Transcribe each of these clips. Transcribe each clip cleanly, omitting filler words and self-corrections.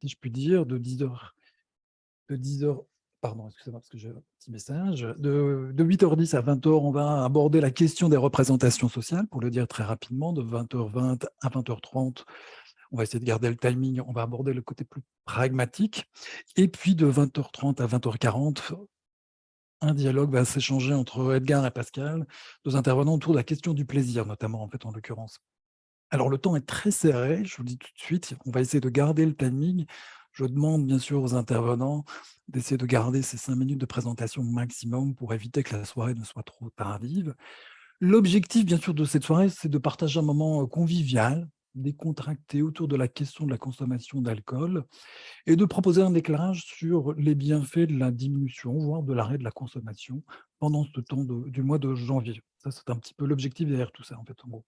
si je puis dire, de 10 heures, pardon, excusez-moi, parce que j'ai un petit message. De 8h10 à 20h, on va aborder la question des représentations sociales, pour le dire très rapidement, de 20h20 à 20h30. On va essayer de garder le timing, on va aborder le côté plus pragmatique. Et puis de 20h30 à 20h40, un dialogue va s'échanger entre Edgar et Pascal, 2 intervenants autour de la question du plaisir, notamment, en fait, en l'occurrence. Alors le temps est très serré, je vous le dis tout de suite, on va essayer de garder le timing. Je demande bien sûr aux intervenants d'essayer de garder ces 5 minutes de présentation maximum pour éviter que la soirée ne soit trop tardive. L'objectif bien sûr de cette soirée, c'est de partager un moment, convivial, décontracté autour de la question de la consommation d'alcool et de proposer un éclairage sur les bienfaits de la diminution, voire de l'arrêt de la consommation pendant ce temps du mois de janvier. Ça, c'est un petit peu l'objectif derrière tout ça, en fait, en gros.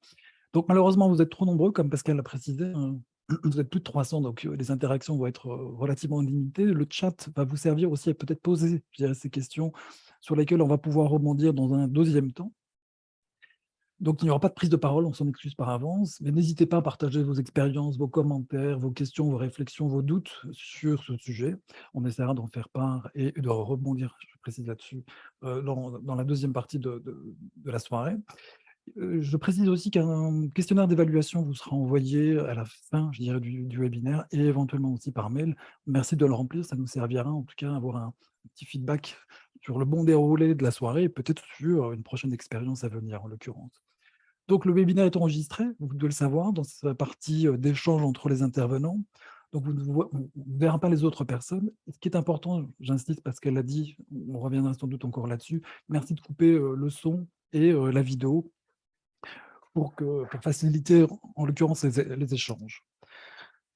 Donc malheureusement, vous êtes trop nombreux, comme Pascal l'a précisé, hein. Vous êtes plus de 300, donc les interactions vont être, relativement limitées. Le chat va vous servir aussi à peut-être poser, je dirais, ces questions sur lesquelles on va pouvoir rebondir dans un deuxième temps. Donc il n'y aura pas de prise de parole, on s'en excuse par avance, mais n'hésitez pas à partager vos expériences, vos commentaires, vos questions, vos réflexions, vos doutes sur ce sujet. On essaiera d'en faire part et de rebondir, je précise là-dessus, dans la deuxième partie de la soirée. Je précise aussi qu'un questionnaire d'évaluation vous sera envoyé à la fin, je dirais, du webinaire et éventuellement aussi par mail. Merci de le remplir, ça nous servira en tout cas à avoir un petit feedback sur le bon déroulé de la soirée et peut-être sur une prochaine expérience à venir, en l'occurrence. Donc le webinaire est enregistré, vous devez le savoir, dans sa partie, d'échange entre les intervenants. Donc vous ne verrez pas les autres personnes. Et ce qui est important, j'insiste parce qu'elle l'a dit, on reviendra sans doute encore là-dessus, merci de couper, le son et la vidéo pour faciliter, en l'occurrence, les échanges.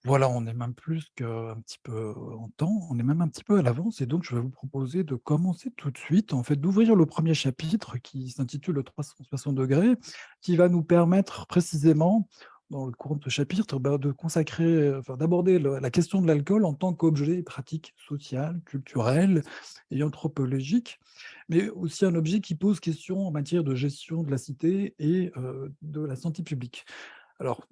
Voilà, on est même plus qu'un petit peu en temps, on est même un petit peu à l'avance et donc je vais vous proposer de commencer tout de suite, en fait, d'ouvrir le premier chapitre qui s'intitule le 360°, qui va nous permettre précisément, dans le cours de ce chapitre, de consacrer, enfin, d'aborder la question de l'alcool en tant qu'objet et pratique sociale, culturelle et anthropologique, mais aussi un objet qui pose question en matière de gestion de la cité et de la santé publique. Alors,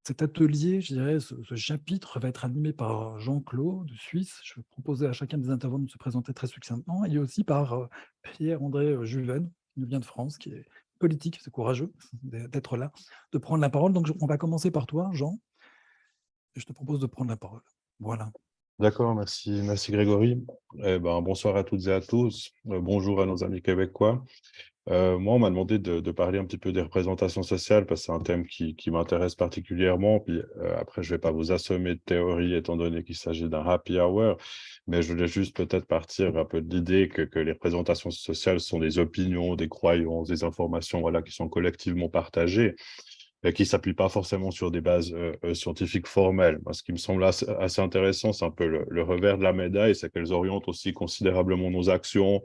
cet atelier, je dirais, ce chapitre va être animé par Jean-Claude de Suisse. Je vais proposer à chacun des intervenants de se présenter très succinctement et aussi par Pierre-André Juven, qui nous vient de France, qui est politique, c'est courageux d'être là, de prendre la parole. Donc, on va commencer par toi, Jean, et je te propose de prendre la parole. Voilà. D'accord, merci Grégory. Eh ben, bonsoir à toutes et à tous. Bonjour à nos amis québécois. Moi, on m'a demandé de parler un petit peu des représentations sociales parce que c'est un thème qui m'intéresse particulièrement. Puis après, je vais pas vous assommer de théorie étant donné qu'il s'agit d'un happy hour, mais je voulais juste peut-être partir un peu de l'idée que les représentations sociales sont des opinions, des croyances, des informations, voilà, qui sont collectivement partagées et qui s'appuient pas forcément sur des bases scientifiques formelles. Moi, ce qui me semble assez intéressant, c'est un peu le revers de la médaille, c'est qu'elles orientent aussi considérablement nos actions,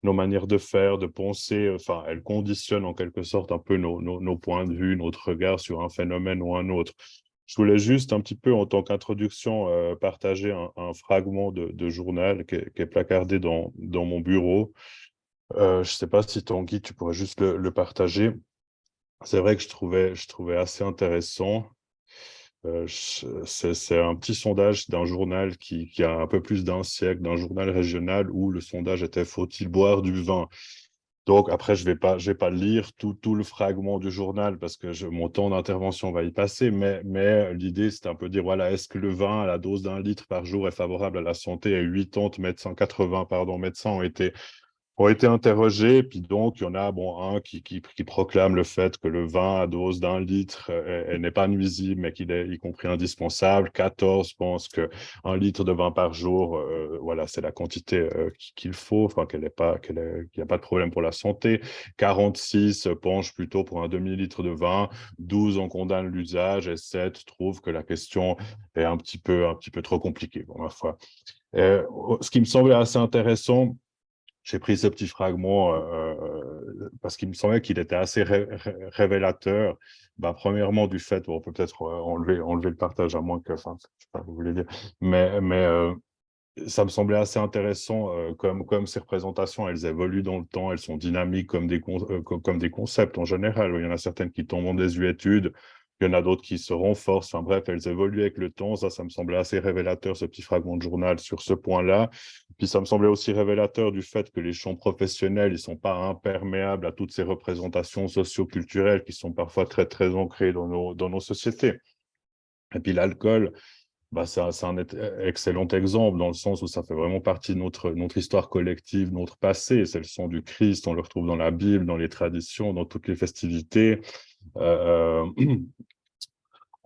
nos manières de faire, de penser, enfin, elles conditionnent en quelque sorte un peu nos points de vue, notre regard sur un phénomène ou un autre. Je voulais juste un petit peu, en tant qu'introduction, partager un fragment de journal qui est placardé dans mon bureau. Je ne sais pas si Tanguy, tu pourrais juste le partager. C'est vrai que je trouvais assez intéressant. C'est un petit sondage d'un journal qui a un peu plus d'un siècle, d'un journal régional où le sondage était: faut-il boire du vin? Donc après, je vais pas lire tout le fragment du journal parce que mon temps d'intervention va y passer, mais l'idée, c'est un peu dire, voilà, est-ce que le vin à la dose d'un litre par jour est favorable à la santé? Et 80 médecins, 80, pardon, médecins ont été interrogés, puis donc il y en a un qui proclame le fait que le vin à dose d'un litre n'est pas nuisible, mais qu'il est y compris indispensable. 14 pensent que 1 litre de vin par jour, voilà, c'est la quantité qu'il faut, enfin qu'il n'y a pas de problème pour la santé. 46 penchent plutôt pour un demi-litre de vin. 12 en condamnent l'usage et 7 trouvent que la question est un petit peu trop compliquée, bon, ma foi. Ce qui me semblait assez intéressant, j'ai pris ce petit fragment parce qu'il me semblait qu'il était assez révélateur. Ben, premièrement, du fait, on peut peut-être enlever le partage à moins que, enfin, je sais pas ce que vous voulez dire, mais ça me semblait assez intéressant comme ces représentations, elles évoluent dans le temps, elles sont dynamiques comme des concepts en général. Il y en a certaines qui tombent en désuétude, Il y en a d'autres qui se renforcent. Enfin bref, elles évoluent avec le temps. Ça me semblait assez révélateur, ce petit fragment de journal sur ce point-là. Puis ça me semblait aussi révélateur du fait que les champs professionnels, ils ne sont pas imperméables à toutes ces représentations socio-culturelles qui sont parfois très, très ancrées dans nos sociétés. Et puis l'alcool, bah, c'est un excellent exemple dans le sens où ça fait vraiment partie de notre histoire collective, notre passé. C'est le sang du Christ, on le retrouve dans la Bible, dans les traditions, dans toutes les festivités. On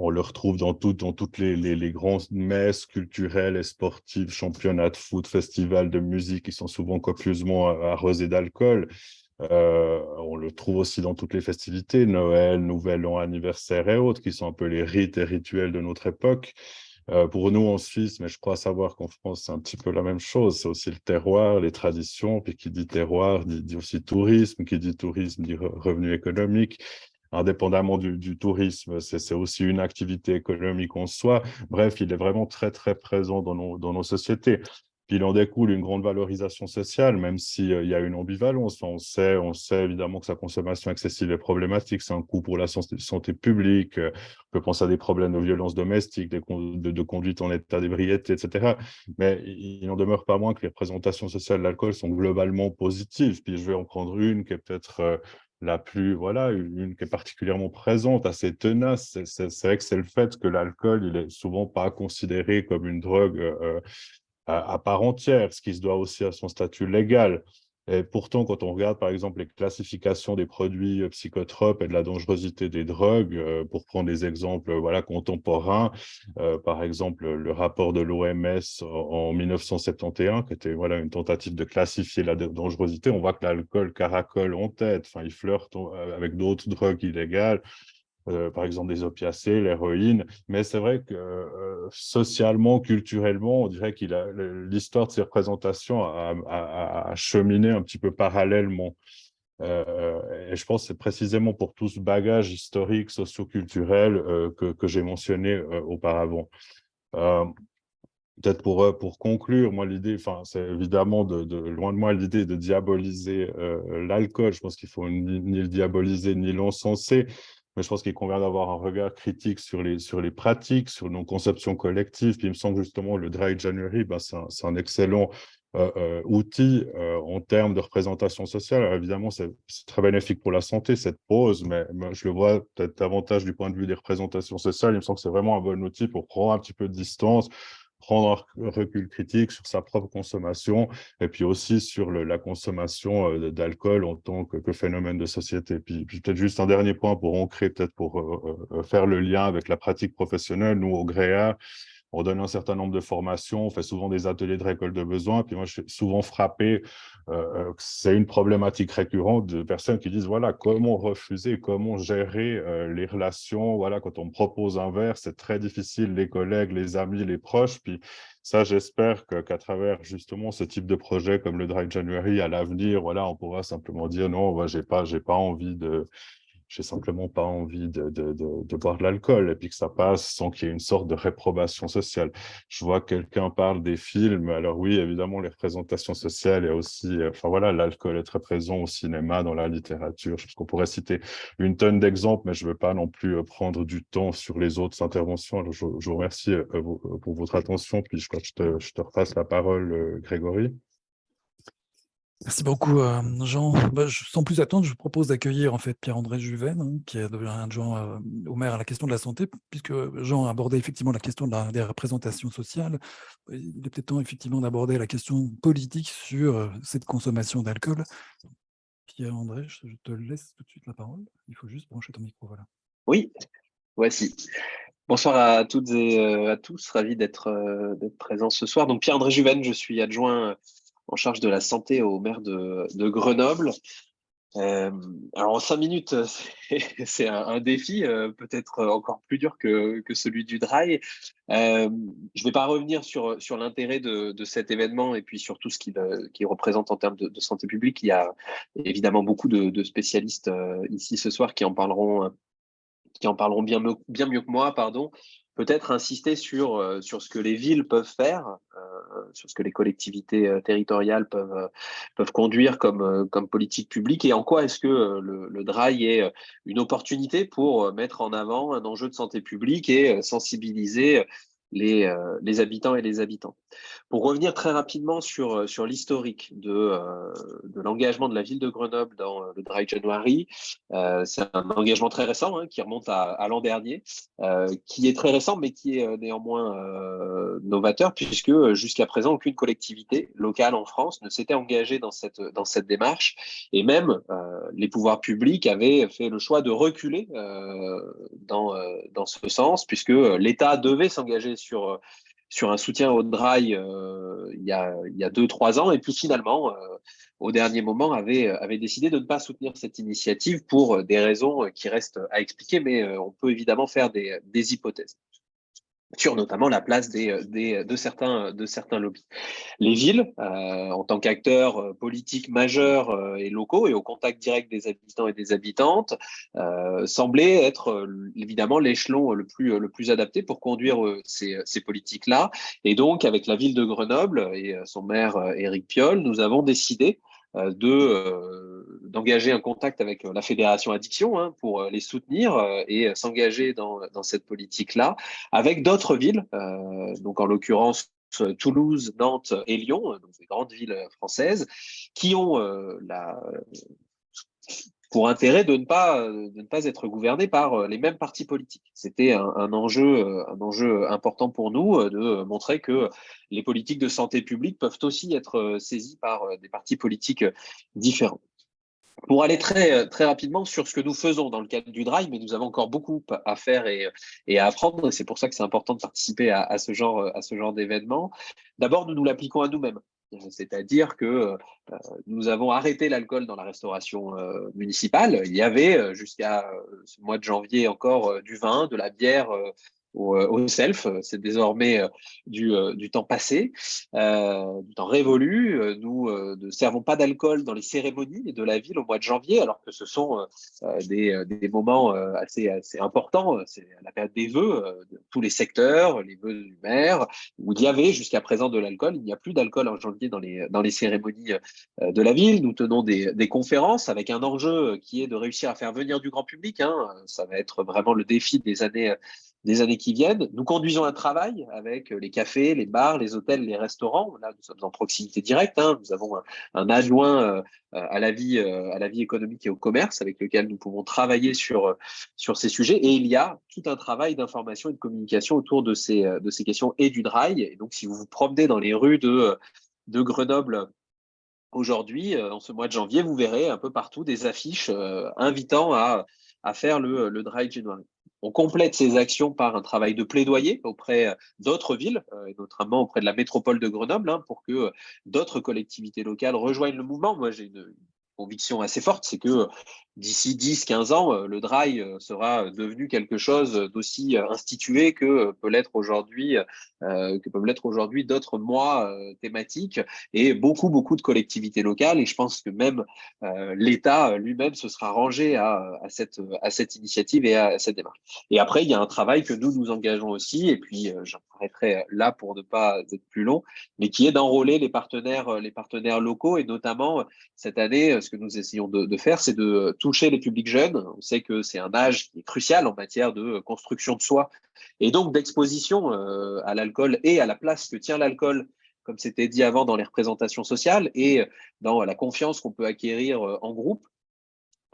le retrouve dans toutes les grandes messes culturelles et sportives, championnats de foot, festivals de musique qui sont souvent copieusement arrosés d'alcool. On le trouve aussi dans toutes les festivités, Noël, Nouvel An, anniversaire et autres, qui sont un peu les rites et rituels de notre époque. Pour nous en Suisse, mais je crois savoir qu'en France, c'est un petit peu la même chose. C'est aussi le terroir, les traditions. Puis qui dit terroir dit aussi tourisme. Qui dit tourisme dit revenu économique. Indépendamment du tourisme, c'est aussi une activité économique en soi. Bref, il est vraiment très, très présent dans nos sociétés. Puis il en découle une grande valorisation sociale, même s'il y a une ambivalence. Enfin, on sait évidemment que sa consommation excessive est problématique, c'est un coût pour la santé publique. On peut penser à des problèmes de violence domestique, de conduite en état d'ébriété, etc. Mais il n'en demeure pas moins que les représentations sociales de l'alcool sont globalement positives. Puis je vais en prendre une qui est peut-être la plus, voilà, une qui est particulièrement présente, assez tenace. C'est vrai que c'est le fait que l'alcool, il est souvent pas considéré comme une drogue à part entière, ce qui se doit aussi à son statut légal. Et pourtant, quand on regarde, par exemple, les classifications des produits psychotropes et de la dangerosité des drogues, pour prendre des exemples voilà, contemporains, par exemple, le rapport de l'OMS en 1971, qui était voilà, une tentative de classifier la dangerosité, on voit que l'alcool caracole en tête. Enfin, il flirte avec d'autres drogues illégales. Par exemple des opiacés, l'héroïne. Mais c'est vrai que socialement, culturellement, on dirait qu'il a l'histoire de ces représentations a cheminé un petit peu parallèlement. Et je pense que c'est précisément pour tout ce bagage historique, socio-culturel que j'ai mentionné auparavant. Euh, Peut-être pour conclure, moi, l'idée, enfin, c'est évidemment loin de moi l'idée de diaboliser l'alcool. Je pense qu'il faut ni le diaboliser ni l'encenser, mais je pense qu'il convient d'avoir un regard critique sur les pratiques, sur nos conceptions collectives. Puis il me semble justement le Dry January, ben, c'est un excellent outil en termes de représentation sociale. Alors, évidemment, c'est très bénéfique pour la santé, cette pause, mais je le vois peut-être davantage du point de vue des représentations sociales. Il me semble que c'est vraiment un bon outil pour prendre un petit peu de distance, prendre un recul critique sur sa propre consommation et puis aussi sur la consommation d'alcool en tant que phénomène de société. Puis peut-être juste un dernier point pour ancrer, peut-être pour faire le lien avec la pratique professionnelle. Nous, au GREA, on donne un certain nombre de formations, on fait souvent des ateliers de récolte de besoins. Puis moi, je suis souvent frappé que c'est une problématique récurrente de personnes qui disent, voilà, comment refuser, comment gérer les relations. Voilà, quand on me propose un verre, c'est très difficile, les collègues, les amis, les proches. Puis ça, j'espère qu'à travers justement ce type de projet comme le Dry January, à l'avenir, voilà, on pourra simplement dire, non, bah, j'ai pas envie de j'ai simplement pas envie de boire de l'alcool et puis que ça passe sans qu'il y ait une sorte de réprobation sociale. Je vois que quelqu'un parle des films. Alors oui, évidemment, les représentations sociales et aussi, enfin voilà, l'alcool est très présent au cinéma, dans la littérature. Je pense qu'on pourrait citer une tonne d'exemples, mais je ne veux pas non plus prendre du temps sur les autres interventions. Alors, je vous remercie pour votre attention. Puis je crois que je te repasse la parole, Grégory. Merci beaucoup, Jean. Bah, sans plus attendre, je vous propose d'accueillir en fait Pierre-André Juven, hein, qui est devenu adjoint au maire à la question de la santé, puisque Jean a abordé effectivement la question des représentations sociales. Il est peut-être temps effectivement d'aborder la question politique sur cette consommation d'alcool. Pierre-André, je te laisse tout de suite la parole. Il faut juste brancher ton micro, voilà. Oui, voici. Bonsoir à toutes et à tous, ravi d'être présent ce soir. Donc Pierre-André Juven, je suis adjoint en charge de la santé au maire de Grenoble. Alors en 5 minutes, c'est un défi, peut-être encore plus dur que celui du Dry. Je ne vais pas revenir sur l'intérêt de cet événement et puis sur tout ce qu'il représente en termes de santé publique. Il y a évidemment beaucoup de spécialistes ici ce soir qui en parleront bien mieux que moi, pardon. peut-être insister sur ce que les villes peuvent faire, sur ce que les collectivités territoriales peuvent conduire comme politique publique, et en quoi est-ce que le DRAI est une opportunité pour mettre en avant un enjeu de santé publique et sensibiliser les habitants et les habitantes. Pour revenir très rapidement sur l'historique de l'engagement de la ville de Grenoble dans le Dry January, c'est un engagement très récent, hein, qui remonte à l'an dernier, qui est très récent, mais qui est néanmoins novateur, puisque jusqu'à présent, aucune collectivité locale en France ne s'était engagée dans cette démarche, et même les pouvoirs publics avaient fait le choix de reculer dans ce sens, puisque l'État devait s'engager sur un soutien au DRAI il y a 2-3 ans, et puis finalement, au dernier moment, avait décidé de ne pas soutenir cette initiative pour des raisons qui restent à expliquer, mais on peut évidemment faire des hypothèses sur notamment la place de certains lobbies. Les villes, en tant qu'acteurs politiques majeurs et locaux et au contact direct des habitants et des habitantes, semblaient être évidemment l'échelon le plus adapté pour conduire ces politiques-là. Et donc, avec la ville de Grenoble et son maire Éric Piolle, nous avons décidé d'engager un contact avec la Fédération Addiction, hein, pour les soutenir et s'engager dans cette politique-là, avec d'autres villes, donc en l'occurrence Toulouse, Nantes et Lyon, donc des grandes villes françaises, qui ont pour intérêt de ne pas être gouvernées par les mêmes partis politiques. C'était un enjeu important pour nous de montrer que les politiques de santé publique peuvent aussi être saisies par des partis politiques différents. Pour aller très rapidement sur ce que nous faisons dans le cadre du DRAI, mais nous avons encore beaucoup à faire et à apprendre, et c'est pour ça que c'est important de participer à ce genre d'événement. D'abord, nous l'appliquons à nous-mêmes. C'est-à-dire que nous avons arrêté l'alcool dans la restauration municipale. Il y avait jusqu'à ce mois de janvier encore du vin, de la bière au self. C'est désormais du temps passé, du temps révolu. Nous ne servons pas d'alcool dans les cérémonies de la ville au mois de janvier, alors que ce sont des moments assez importants. C'est la période des vœux de tous les secteurs, les vœux du maire, où il y avait jusqu'à présent de l'alcool. Il n'y a plus d'alcool en janvier dans les cérémonies de la ville. Nous tenons des conférences avec un enjeu qui est de réussir à faire venir du grand public, hein. Ça va être vraiment le défi des années qui viennent. Nous conduisons un travail avec les cafés, les bars, les hôtels, les restaurants. Là, nous sommes en proximité directe, hein. Nous avons un adjoint à la vie économique et au commerce avec lequel nous pouvons travailler sur ces sujets. Et il y a tout un travail d'information et de communication autour de ces questions et du DRAI. Et donc, si vous vous promenez dans les rues de Grenoble aujourd'hui, en ce mois de janvier, vous verrez un peu partout des affiches invitant à faire le Dry January. On complète ces actions par un travail de plaidoyer auprès d'autres villes, et notamment auprès de la métropole de Grenoble, hein, pour que d'autres collectivités locales rejoignent le mouvement. Moi, j'ai une conviction assez forte, c'est que d'ici 10-15 ans, le DRAI sera devenu quelque chose d'aussi institué que peuvent l'être aujourd'hui d'autres mois thématiques et beaucoup de collectivités locales. Et je pense que même l'État lui-même se sera rangé à cette initiative et à cette démarche. Et après, il y a un travail que nous engageons aussi, et puis j'en arrêterai là pour ne pas être plus long, mais qui est d'enrôler les partenaires locaux, et notamment cette année, ce que nous essayons de faire, c'est de toucher les publics jeunes. On sait que c'est un âge qui est crucial en matière de construction de soi et donc d'exposition à l'alcool et à la place que tient l'alcool, comme c'était dit avant, dans les représentations sociales et dans la confiance qu'on peut acquérir en groupe.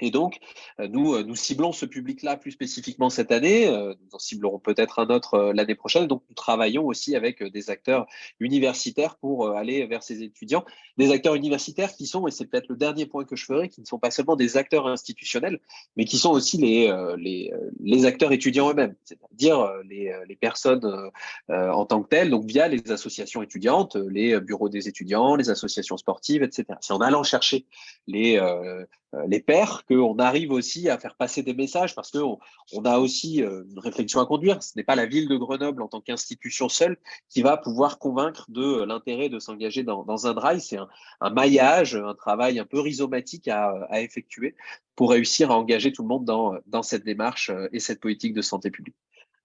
Et donc, nous ciblons ce public-là plus spécifiquement cette année. Nous en ciblerons peut-être un autre l'année prochaine. Donc, nous travaillons aussi avec des acteurs universitaires pour aller vers ces étudiants. Des acteurs universitaires qui sont, et c'est peut-être le dernier point que je ferai, qui ne sont pas seulement des acteurs institutionnels, mais qui sont aussi les acteurs étudiants eux-mêmes, c'est-à-dire les personnes en tant que telles, donc via les associations étudiantes, les bureaux des étudiants, les associations sportives, etc. C'est en allant chercher les pairs, qu'on arrive aussi à faire passer des messages, parce qu'on a aussi une réflexion à conduire. Ce n'est pas la ville de Grenoble en tant qu'institution seule qui va pouvoir convaincre de l'intérêt de s'engager dans un DRAI. C'est un maillage, un travail un peu rhizomatique à effectuer pour réussir à engager tout le monde dans cette démarche et cette politique de santé publique.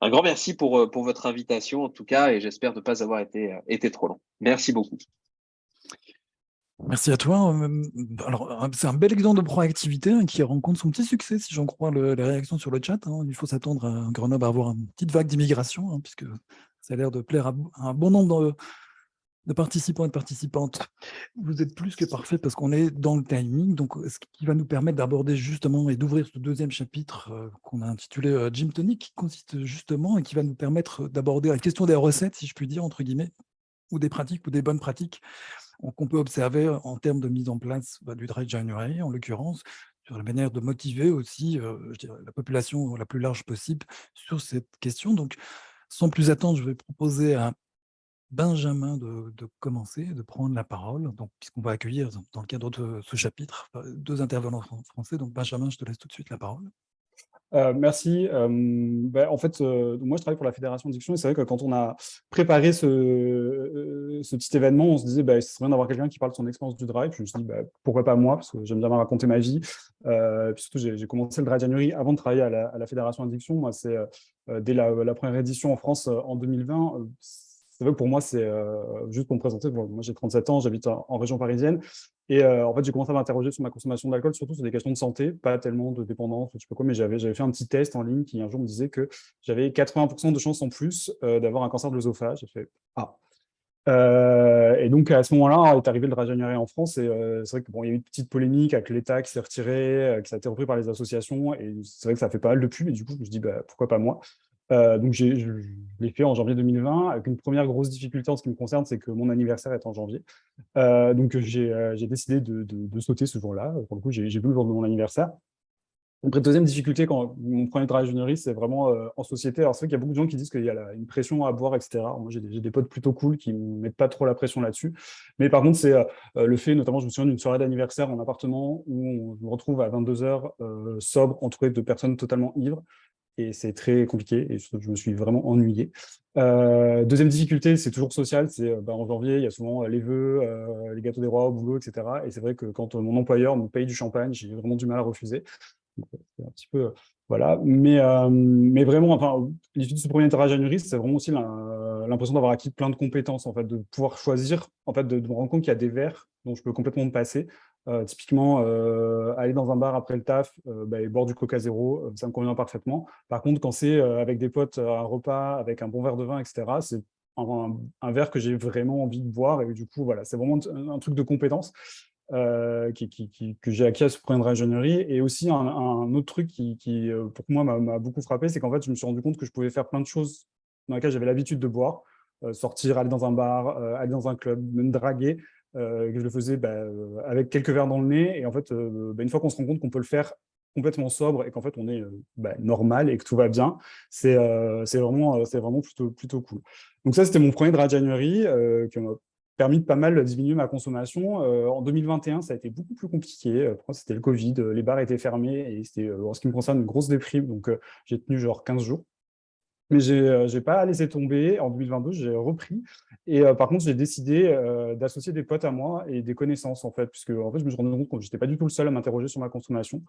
Un grand merci pour votre invitation, en tout cas, et j'espère ne pas avoir été trop long. Merci beaucoup. Merci à toi. Alors, c'est un bel exemple de proactivité qui rencontre son petit succès, si j'en crois les réactions sur le chat. Il faut s'attendre à Grenoble à avoir une petite vague d'immigration, puisque ça a l'air de plaire à un bon nombre de participants et de participantes. Vous êtes plus que parfait parce qu'on est dans le timing, donc ce qui va nous permettre d'aborder justement et d'ouvrir ce deuxième chapitre qu'on a intitulé Gym Tonic, qui consiste justement et qui va nous permettre d'aborder la question des recettes, si je puis dire, entre guillemets, ou des pratiques ou des bonnes pratiques qu'on peut observer en termes de mise en place du Dry January, en l'occurrence, sur la manière de motiver aussi je dirais, la population la plus large possible sur cette question. Donc, sans plus attendre, je vais proposer à Benjamin de commencer, de prendre la parole, donc, puisqu'on va accueillir dans le cadre de ce chapitre 2 intervenants français. Donc, Benjamin, je te laisse tout de suite la parole. Merci. En fait, moi, je travaille pour la Fédération Diction et c'est vrai que quand on a préparé ce petit événement, on se disait ce serait bien d'avoir quelqu'un qui parle de son expérience du dry. Puis je me suis dit pourquoi pas moi, parce que j'aime bien raconter ma vie. Puis surtout, j'ai commencé le Dry January avant de travailler à la Fédération Addiction. Moi, c'est dès la première édition en France en 2020. C'est vrai que pour moi, c'est juste pour me présenter. Moi, j'ai 37 ans, j'habite en région parisienne. Et en fait, j'ai commencé à m'interroger sur ma consommation d'alcool, surtout sur des questions de santé, pas tellement de dépendance, ou je sais pas quoi, mais j'avais fait un petit test en ligne qui un jour me disait que j'avais 80% de chances en plus d'avoir un cancer de l'œsophage. J'ai fait ah. Et donc à ce moment-là est arrivé le Dry January en France et c'est vrai que il y a eu une petite polémique avec l'État qui s'est retiré, qui ça a été repris par les associations et c'est vrai que ça fait pas mal de pub et du coup je me dis pourquoi pas moi. Donc je l'ai fait en janvier 2020 avec une première grosse difficulté en ce qui me concerne, c'est que mon anniversaire est en janvier. Donc j'ai décidé de sauter ce jour-là. Pour le coup, j'ai vu le jour de mon anniversaire. Après, deuxième difficulté, quand mon premier Dry January, c'est vraiment en société. Alors, c'est vrai qu'il y a beaucoup de gens qui disent qu'il y a une pression à boire, etc. Moi, j'ai des potes plutôt cool qui ne mettent pas trop la pression là-dessus. Mais par contre, c'est le fait, notamment, je me souviens d'une soirée d'anniversaire en appartement où on me retrouve à 22h sobre, entouré de personnes totalement ivres. Et c'est très compliqué et je me suis vraiment ennuyé. Deuxième difficulté, c'est toujours social. C'est en janvier, il y a souvent les vœux, les gâteaux des rois au boulot, etc. Et c'est vrai que quand mon employeur me paye du champagne, j'ai vraiment du mal à refuser. C'est un petit peu voilà, mais vraiment, enfin, l'issue de ce premier Dry January, c'est vraiment aussi l'impression d'avoir acquis plein de compétences, en fait, de pouvoir choisir, en fait, de me rendre compte qu'il y a des verres dont je peux complètement me passer. Typiquement, aller dans un bar après le taf et boire du Coca Zéro, ça me convient parfaitement. Par contre, quand c'est avec des potes, un repas, avec un bon verre de vin, etc., c'est un verre que j'ai vraiment envie de boire. Et du coup, voilà, c'est vraiment un truc de compétence que j'ai acquis à ce premier Dry January. Et aussi, un autre truc qui pour moi, m'a beaucoup frappé, c'est qu'en fait, je me suis rendu compte que je pouvais faire plein de choses dans lesquelles j'avais l'habitude de boire. Sortir, aller dans un bar, aller dans un club, même draguer, que je le faisais avec quelques verres dans le nez. Et en fait, une fois qu'on se rend compte qu'on peut le faire complètement sobre et qu'en fait, on est normal et que tout va bien, c'est vraiment plutôt cool. Donc ça, c'était mon premier Dry January qui m'a permis de pas mal diminuer ma consommation. En 2021, ça a été beaucoup plus compliqué. C'était le Covid, les bars étaient fermés et c'était, en ce qui me concerne, une grosse déprime. Donc, j'ai tenu genre 15 jours. Mais j'ai pas laissé tomber. En 2022, j'ai repris. Et par contre, j'ai décidé d'associer des potes à moi et des connaissances, en fait, puisque en fait, je me suis rendu compte que je n'étais pas du tout le seul à m'interroger sur ma consommation.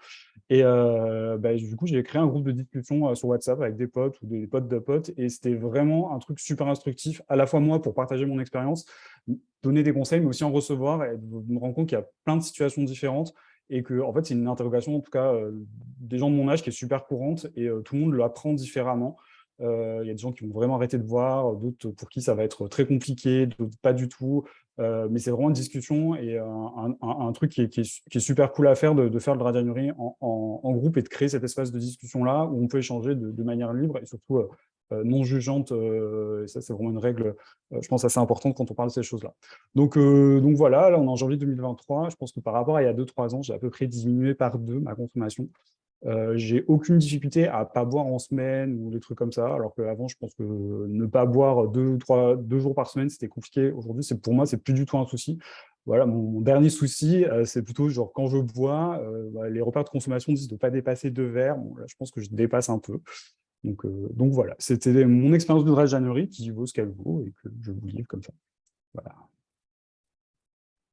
Et du coup, j'ai créé un groupe de discussion sur WhatsApp avec des potes ou des potes de potes. Et c'était vraiment un truc super instructif, à la fois moi pour partager mon expérience, donner des conseils, mais aussi en recevoir et de me rendre compte qu'il y a plein de situations différentes et que en fait, c'est une interrogation, en tout cas, des gens de mon âge qui est super courante et tout le monde l'apprend différemment. Il y a des gens qui vont vraiment arrêter de voir, d'autres pour qui ça va être très compliqué, d'autres pas du tout. Mais c'est vraiment une discussion et un truc qui est super cool à faire, de faire le Dry January en groupe et de créer cet espace de discussion-là où on peut échanger de manière libre et surtout non jugeante. Et ça, c'est vraiment une règle, je pense, assez importante quand on parle de ces choses-là. Donc voilà, là, on est en janvier 2023. Je pense que par rapport à il y a 2-3 ans, j'ai à peu près diminué par 2 ma consommation. J'ai aucune difficulté à pas boire en semaine ou des trucs comme ça, alors qu'avant, je pense que ne pas boire 2 jours par semaine, c'était compliqué. Aujourd'hui, pour moi, c'est plus du tout un souci. Voilà, mon dernier souci, c'est plutôt genre quand je bois, les repères de consommation disent de ne pas dépasser 2 verres. Bon, là, je pense que je dépasse un peu. Donc voilà, c'était mon expérience de Dry January qui vaut ce qu'elle vaut et que je vous livre comme ça. Voilà.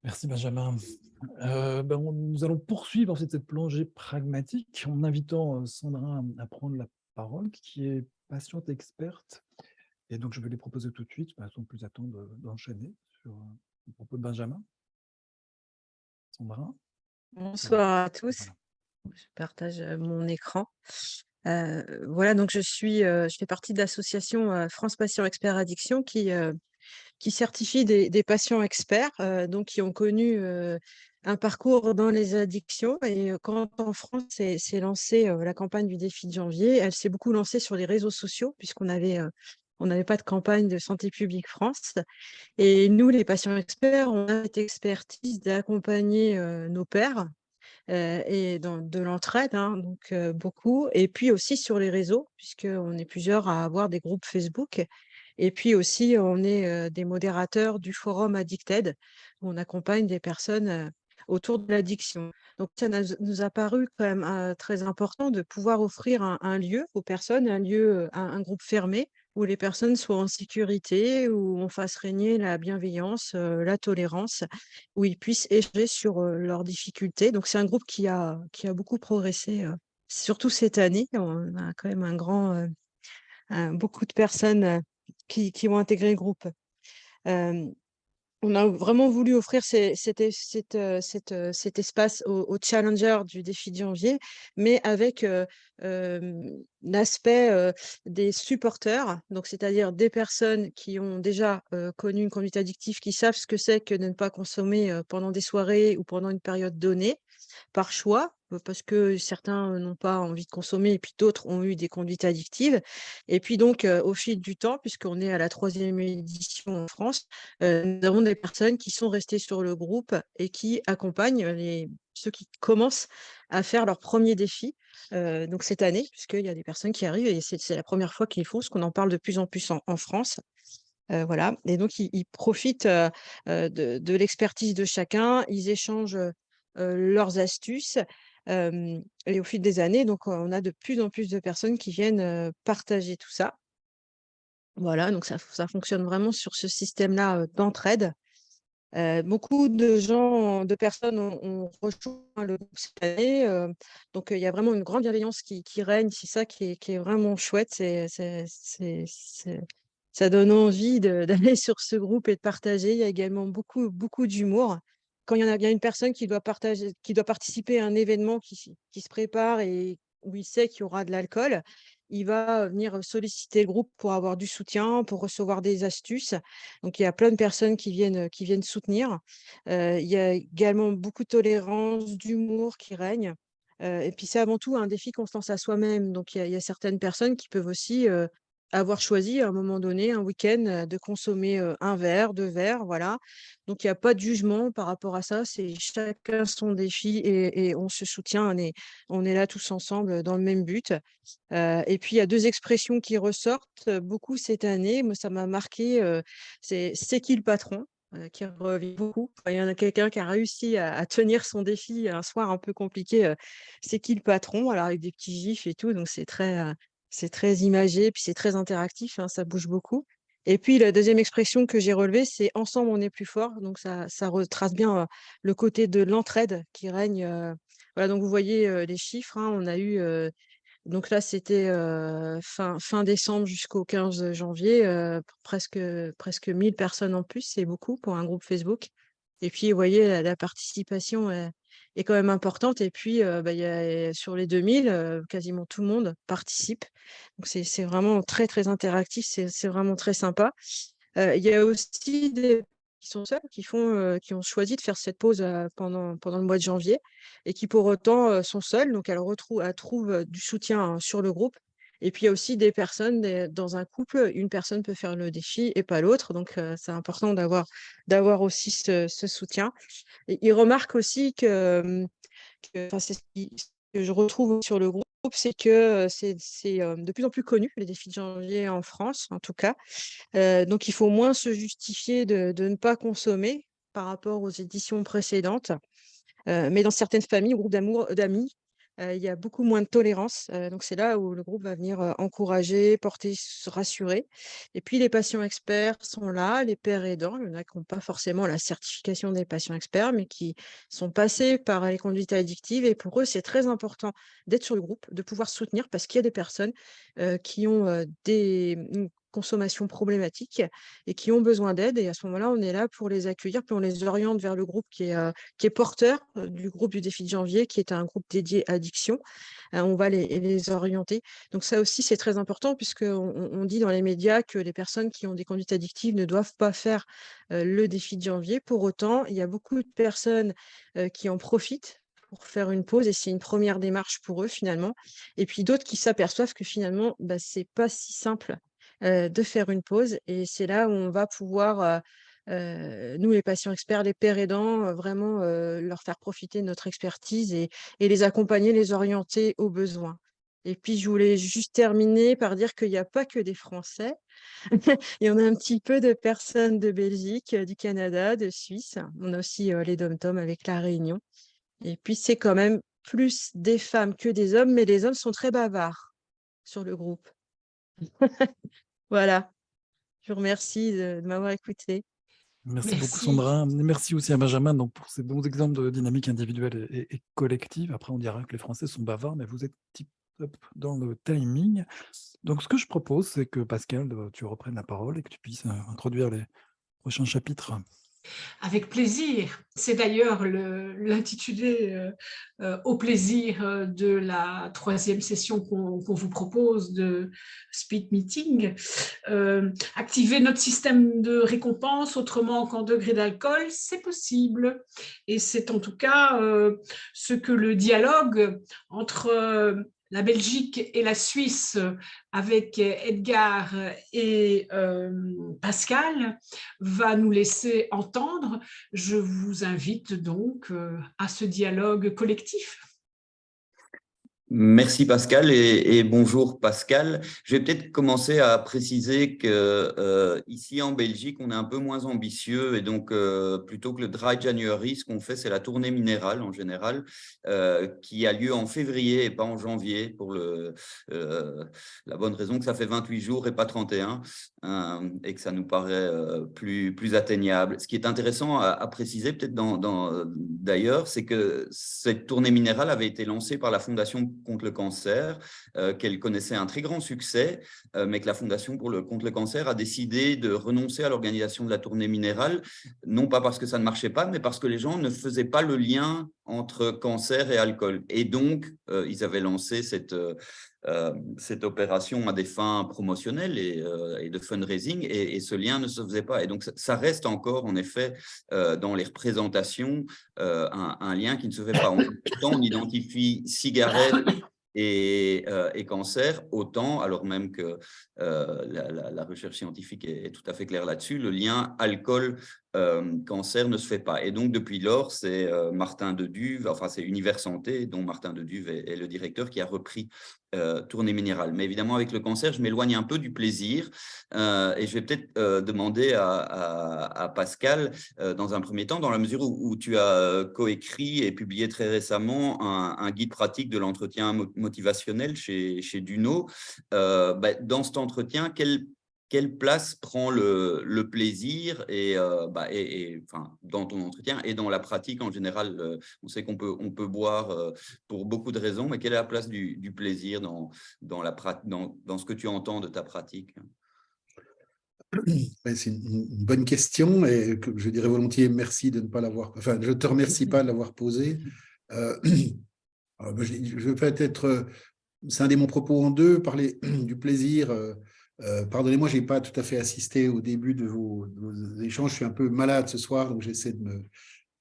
Merci Benjamin. Nous allons poursuivre cette plongée pragmatique en invitant Sandra à prendre la parole, qui est patientes expertes. Et donc, je vais les proposer tout de suite, sans plus attendre d'enchaîner sur le propos de Benjamin. Sandra. Bonsoir à tous. Voilà. Je partage mon écran. Voilà, donc je fais partie de l'association France Patients Experts Addiction qui certifie des patients experts, donc qui ont connu un parcours dans les addictions. Et quand en France s'est lancée la campagne du défi de janvier, elle s'est beaucoup lancée sur les réseaux sociaux on n'avait pas de campagne de Santé publique France. Et nous, les patients experts, on a cette expertise d'accompagner nos pairs et de l'entraide, hein, donc beaucoup. Et puis aussi sur les réseaux, puisqu'on est plusieurs à avoir des groupes Facebook. Et puis aussi, on est des modérateurs du forum Addicted, où on accompagne des personnes autour de l'addiction. Donc, ça nous a paru quand même très important de pouvoir offrir un lieu aux personnes, un groupe fermé, où les personnes soient en sécurité, où on fasse régner la bienveillance, la tolérance, où ils puissent échanger sur leurs difficultés. Donc, c'est un groupe qui a beaucoup progressé, surtout cette année. On a quand même beaucoup de personnes qui ont intégré le groupe. On a vraiment voulu offrir cet espace aux challengers du défi de janvier, mais avec l'aspect des supporters, donc c'est-à-dire des personnes qui ont déjà connu une conduite addictive, qui savent ce que c'est que de ne pas consommer pendant des soirées ou pendant une période donnée, par choix, parce que certains n'ont pas envie de consommer et puis d'autres ont eu des conduites addictives. Et puis donc, au fil du temps, puisqu'on est à la 3e édition en France, nous avons des personnes qui sont restées sur le groupe et qui accompagnent ceux qui commencent à faire leur premier défi. Donc cette année, puisqu'il y a des personnes qui arrivent et c'est la première fois qu'ils font, parce qu'on en parle de plus en plus en France. Voilà. Et donc, ils profitent de l'expertise de chacun, ils échangent leurs astuces. Et au fil des années, donc, on a de plus en plus de personnes qui viennent partager tout ça. Voilà, donc ça fonctionne vraiment sur ce système-là d'entraide. Beaucoup de personnes ont rejoint le groupe cette année. Donc, il y a vraiment une grande bienveillance qui règne. C'est ça qui est vraiment chouette. Ça donne envie d'aller sur ce groupe et de partager. Il y a également beaucoup, beaucoup d'humour. Quand il y a une personne qui doit participer à un événement qui se prépare et où il sait qu'il y aura de l'alcool, il va venir solliciter le groupe pour avoir du soutien, pour recevoir des astuces. Donc, il y a plein de personnes qui viennent soutenir. Il y a également beaucoup de tolérance, d'humour qui règne. Et puis, c'est avant tout un défi qu'on se lance à soi-même. Donc, il y a certaines personnes qui peuvent aussi avoir choisi à un moment donné, un week-end, de consommer un verre, 2 verres, voilà. Donc, il n'y a pas de jugement par rapport à ça. C'est chacun son défi et on se soutient. On est là tous ensemble dans le même but. Et puis, il y a 2 expressions qui ressortent beaucoup cette année. Moi, ça m'a marqué. C'est qui le patron, qui revient beaucoup. Quand il y en a quelqu'un qui a réussi à tenir son défi un soir un peu compliqué, c'est qui le patron? Alors, avec des petits gifs et tout. Donc, c'est très imagé, puis c'est très interactif, hein, ça bouge beaucoup. Et puis, la deuxième expression que j'ai relevée, c'est ensemble, on est plus fort. Donc, ça retrace bien le côté de l'entraide qui règne. Voilà, donc vous voyez les chiffres, hein. On a eu donc là, c'était fin décembre jusqu'au 15 janvier, presque 1000 personnes en plus, c'est beaucoup pour un groupe Facebook. Et puis, vous voyez, la participation est quand même importante. Et puis, il y a, sur les 2000, quasiment tout le monde participe. Donc, c'est vraiment très, très interactif, c'est vraiment très sympa. Il y a aussi des qui sont seuls, qui ont choisi de faire cette pause pendant le mois de janvier et qui pour autant sont seuls. Donc, elles trouvent du soutien, hein, sur le groupe. Et puis, il y a aussi des personnes, dans un couple, une personne peut faire le défi et pas l'autre. Donc, c'est important d'avoir aussi ce soutien. Et ils remarquent aussi enfin, c'est ce que je retrouve sur le groupe, c'est que c'est de plus en plus connu, les défis de janvier en France, en tout cas. Donc, il faut moins se justifier de ne pas consommer par rapport aux éditions précédentes. Mais dans certaines familles ou groupes d'amis, il y a beaucoup moins de tolérance. Donc c'est là où le groupe va venir encourager, porter, rassurer. Et puis les patients experts sont là, les pairs aidants. Il y en a qui n'ont pas forcément la certification des patients experts, mais qui sont passés par les conduites addictives. Et pour eux, c'est très important d'être sur le groupe, de pouvoir soutenir, parce qu'il y a des personnes qui ont une consommation problématique et qui ont besoin d'aide. Et à ce moment-là, on est là pour les accueillir, puis on les oriente vers le groupe qui est porteur du groupe du défi de janvier, qui est un groupe dédié addiction. On va les orienter. Donc ça aussi, c'est très important, puisqu'on dit dans les médias que les personnes qui ont des conduites addictives ne doivent pas faire le défi de janvier. Pour autant, il y a beaucoup de personnes qui en profitent pour faire une pause, et c'est une première démarche pour eux finalement. Et puis d'autres qui s'aperçoivent que finalement, c'est pas si simple de faire une pause, et c'est là où on va pouvoir, nous les patients experts, les pairs aidants, vraiment leur faire profiter de notre expertise et les accompagner, les orienter aux besoins. Et puis je voulais juste terminer par dire qu'il n'y a pas que des Français. Il y en a un petit peu de personnes de Belgique, du Canada, de Suisse. On a aussi les DOM-TOM avec La Réunion. Et puis c'est quand même plus des femmes que des hommes, mais les hommes sont très bavards sur le groupe. Voilà, je vous remercie de m'avoir écouté. Merci beaucoup, Merci. Sandra. Merci aussi à Benjamin donc, pour ces bons exemples de dynamique individuelle et collective. Après, on dira que les Français sont bavards, mais vous êtes tip-top dans le timing. Donc, ce que je propose, c'est que Pascal, tu reprennes la parole et que tu puisses introduire les prochains chapitres. Avec plaisir. C'est d'ailleurs l'intitulé au plaisir de la 3e session qu'on vous propose de Speed Meeting. Activer notre système de récompense autrement qu'en degré d'alcool, c'est possible. Et c'est en tout cas ce que le dialogue entre la Belgique et la Suisse avec Edgar et Pascal va nous laisser entendre. Je vous invite donc à ce dialogue collectif. Merci Pascal et bonjour Pascal. Je vais peut-être commencer à préciser que ici en Belgique, on est un peu moins ambitieux et donc plutôt que le Dry January, ce qu'on fait, c'est la tournée minérale en général qui a lieu en février et pas en janvier pour la bonne raison que ça fait 28 jours et pas 31 et que ça nous paraît plus atteignable. Ce qui est intéressant à préciser peut-être d'ailleurs, c'est que cette tournée minérale avait été lancée par la Fondation contre le cancer, qu'elle connaissait un très grand succès, mais que la Fondation contre le cancer a décidé de renoncer à l'organisation de la tournée minérale, non pas parce que ça ne marchait pas, mais parce que les gens ne faisaient pas le lien entre cancer et alcool. Et donc, ils avaient lancé cette opération à des fins promotionnelles et de fundraising, et ce lien ne se faisait pas. Et donc, ça reste encore, en effet, dans les représentations, un lien qui ne se fait pas. Autant on identifie cigarettes et cancer, autant, alors même que la recherche scientifique est tout à fait claire là-dessus, le lien alcool-cancer ne se fait pas. Et donc, depuis lors, c'est Martin Deduve, enfin c'est Univers Santé, dont Martin Deduve est le directeur, qui a repris tournée minérale. Mais évidemment, avec le cancer, je m'éloigne un peu du plaisir et je vais peut-être demander à Pascal, dans un premier temps, dans la mesure où tu as coécrit et publié très récemment un guide pratique de l'entretien motivationnel chez Duno. Dans cet entretien, quelle place prend le plaisir dans ton entretien et dans la pratique en général? On sait qu'on peut boire pour beaucoup de raisons, mais quelle est la place du plaisir dans ce que tu entends de ta pratique? C'est une bonne question et que je dirais volontiers merci de ne pas l'avoir. Enfin, je ne te remercie pas de l'avoir posée. Je vais peut-être, scinder mon propos en deux, parler du plaisir. Pardonnez-moi, je n'ai pas tout à fait assisté au début de vos échanges. Je suis un peu malade ce soir, donc j'essaie de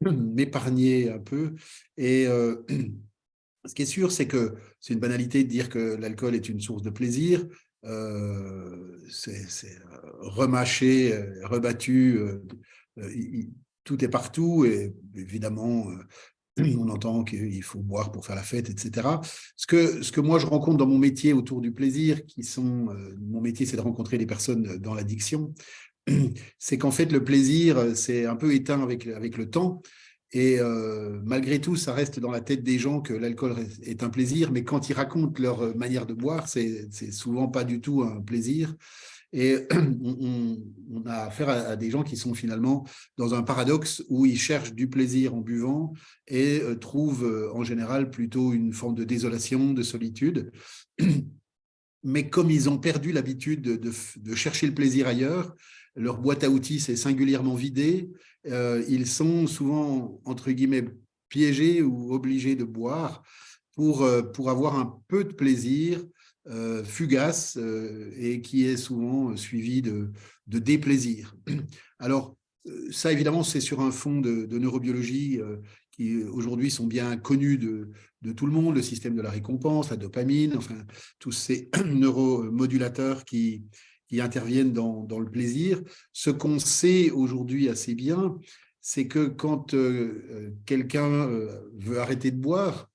m'épargner un peu. Et ce qui est sûr, c'est que c'est une banalité de dire que l'alcool est une source de plaisir. C'est remâché, rebattu, tout est partout, et évidemment, on entend qu'il faut boire pour faire la fête, etc. Ce que moi je rencontre dans mon métier autour du plaisir, mon métier c'est de rencontrer des personnes dans l'addiction, c'est qu'en fait le plaisir c'est un peu éteint avec le temps, Et malgré tout, ça reste dans la tête des gens que l'alcool est un plaisir, mais quand ils racontent leur manière de boire, c'est souvent pas du tout un plaisir. Et on a affaire à des gens qui sont finalement dans un paradoxe où ils cherchent du plaisir en buvant et trouvent en général plutôt une forme de désolation, de solitude. Mais comme ils ont perdu l'habitude de chercher le plaisir ailleurs, leur boîte à outils s'est singulièrement vidée, ils sont souvent, entre guillemets, piégés ou obligés de boire pour avoir un peu de plaisir fugace et qui est souvent suivi de déplaisir. Alors, ça, évidemment, c'est sur un fond de neurobiologie qui, aujourd'hui, sont bien connus de tout le monde, le système de la récompense, la dopamine, enfin, tous ces neuromodulateurs qui interviennent dans le plaisir. Ce qu'on sait aujourd'hui assez bien, c'est que quand quelqu'un veut arrêter de boire,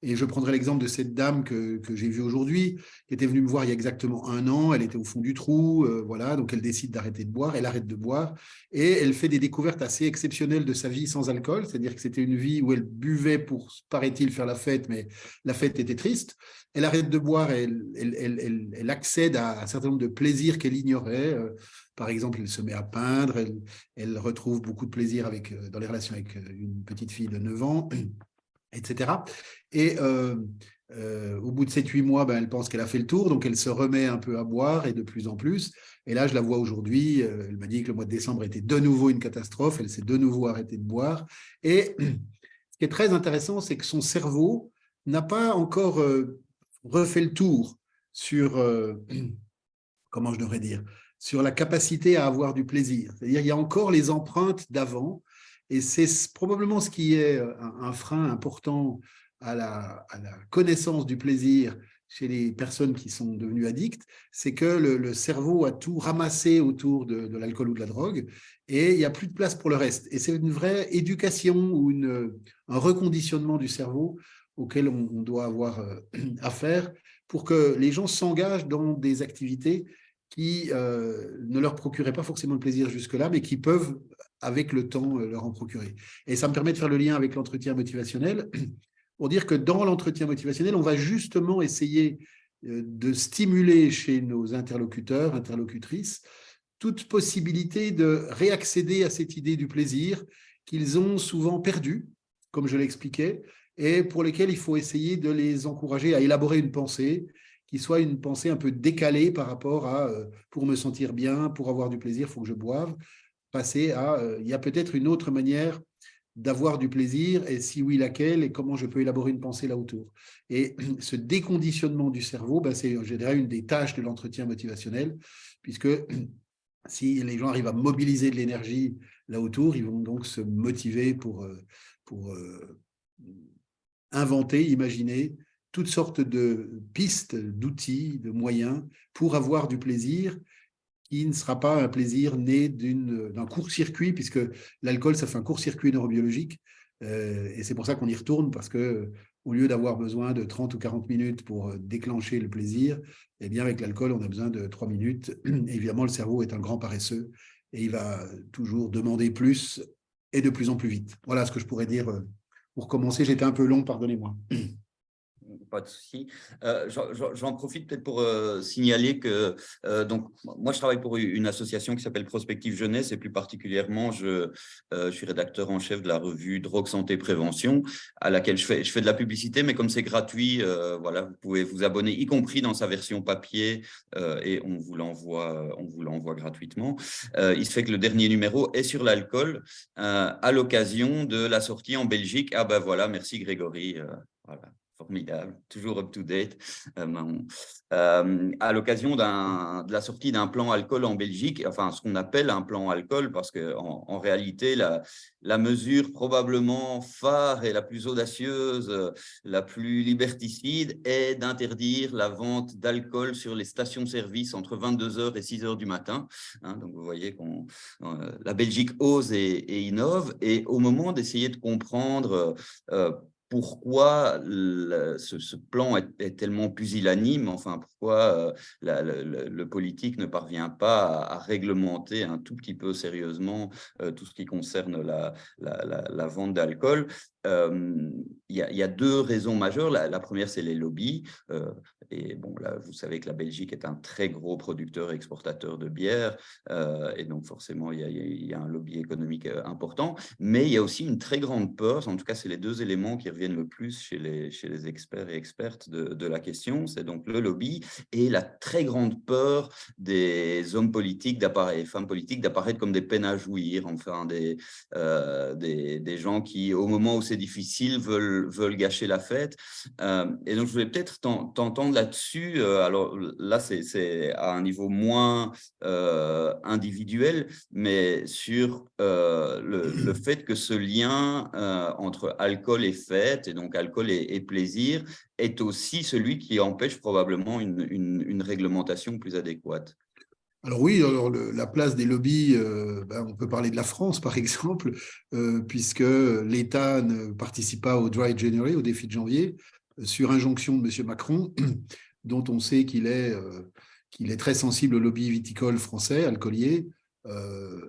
et je prendrai l'exemple de cette dame que j'ai vue aujourd'hui, qui était venue me voir il y a exactement 1 an. Elle était au fond du trou, voilà, donc elle décide d'arrêter de boire, elle arrête de boire, et elle fait des découvertes assez exceptionnelles de sa vie sans alcool, c'est-à-dire que c'était une vie où elle buvait pour, paraît-il, faire la fête, mais la fête était triste. Elle arrête de boire, elle accède à un certain nombre de plaisirs qu'elle ignorait. Par exemple, elle se met à peindre, elle retrouve beaucoup de plaisir dans les relations avec une petite fille de 9 ans, etc. Et au bout de 7-8 mois, elle pense qu'elle a fait le tour, donc elle se remet un peu à boire et de plus en plus. Et là, je la vois aujourd'hui, elle m'a dit que le mois de décembre était de nouveau une catastrophe, elle s'est de nouveau arrêtée de boire. Et ce qui est très intéressant, c'est que son cerveau n'a pas encore refait le tour sur, comment je devrais dire, sur la capacité à avoir du plaisir. C'est-à-dire qu'il y a encore les empreintes d'avant. Et c'est probablement ce qui est un frein important à la connaissance du plaisir chez les personnes qui sont devenues addictes, c'est que le cerveau a tout ramassé autour de l'alcool ou de la drogue et il n'y a plus de place pour le reste. Et c'est une vraie éducation ou un reconditionnement du cerveau auquel on doit avoir affaire pour que les gens s'engagent dans des activités qui ne leur procuraient pas forcément de plaisir jusque-là, mais qui peuvent, avec le temps, leur en procurer. Et ça me permet de faire le lien avec l'entretien motivationnel, pour dire que dans l'entretien motivationnel, on va justement essayer de stimuler chez nos interlocuteurs, interlocutrices, toute possibilité de réaccéder à cette idée du plaisir qu'ils ont souvent perdue, comme je l'expliquais, et pour lesquels il faut essayer de les encourager à élaborer une pensée qui soit une pensée un peu décalée par rapport à pour me sentir bien, pour avoir du plaisir, il faut que je boive, passer à il y a peut-être une autre manière d'avoir du plaisir, et si oui, laquelle, et comment je peux élaborer une pensée là autour. Et ce déconditionnement du cerveau, c'est, je dirais, une des tâches de l'entretien motivationnel, puisque si les gens arrivent à mobiliser de l'énergie là autour, ils vont donc se motiver pour inventer, imaginer toutes sortes de pistes, d'outils, de moyens pour avoir du plaisir qui ne sera pas un plaisir né d'un court-circuit, puisque l'alcool, ça fait un court-circuit neurobiologique. Et c'est pour ça qu'on y retourne, parce qu'au lieu d'avoir besoin de 30 ou 40 minutes pour déclencher le plaisir, eh bien, avec l'alcool, on a besoin de 3 minutes. Évidemment, le cerveau est un grand paresseux et il va toujours demander plus et de plus en plus vite. Voilà ce que je pourrais dire pour commencer. J'étais un peu long, pardonnez-moi. Pas de souci. J'en profite peut-être pour signaler que donc, moi, je travaille pour une association qui s'appelle Prospective Jeunesse et plus particulièrement, je suis rédacteur en chef de la revue Drogue, Santé, Prévention à laquelle je fais de la publicité, mais comme c'est gratuit, voilà, vous pouvez vous abonner, y compris dans sa version papier et on vous l'envoie gratuitement. Il se fait que le dernier numéro est sur l'alcool à l'occasion de la sortie en Belgique. Ah ben voilà, merci Grégory. Voilà. Formidable, toujours up-to-date. À l'occasion de la sortie d'un plan alcool en Belgique, enfin ce qu'on appelle un plan alcool, parce qu'en réalité, la mesure probablement phare et la plus audacieuse, la plus liberticide est d'interdire la vente d'alcool sur les stations-service entre 22h et 6h du matin. Donc vous voyez que la Belgique ose et innove. Et au moment d'essayer de comprendre pourquoi ce plan est tellement pusillanime, enfin pourquoi le politique ne parvient pas à réglementer un tout petit peu sérieusement tout ce qui concerne la vente d'alcool. Il y a deux raisons majeures. La première, c'est les lobbies. Et bon, là, vous savez que la Belgique est un très gros producteur et exportateur de bière. Et donc, forcément, il y a un lobby économique important. Mais il y a aussi une très grande peur. En tout cas, c'est les deux éléments qui reviennent le plus chez les experts et expertes de la question. C'est donc le lobby et la très grande peur des hommes politiques, des femmes politiques d'apparaître comme des peines à jouir, enfin des gens qui, au moment où c'est difficile, veulent gâcher la fête. Et donc, je voulais peut-être t'entendre là-dessus. Alors là, c'est à un niveau moins individuel, mais sur le fait que ce lien entre alcool et fête, et donc alcool et plaisir, est aussi celui qui empêche probablement une réglementation plus adéquate. Alors oui, alors la place des lobbies, on peut parler de la France par exemple, puisque l'État ne participe pas au Dry January, au défi de janvier, sur injonction de M. Macron, dont on sait qu'il est très sensible au lobby viticole français, alcoolier,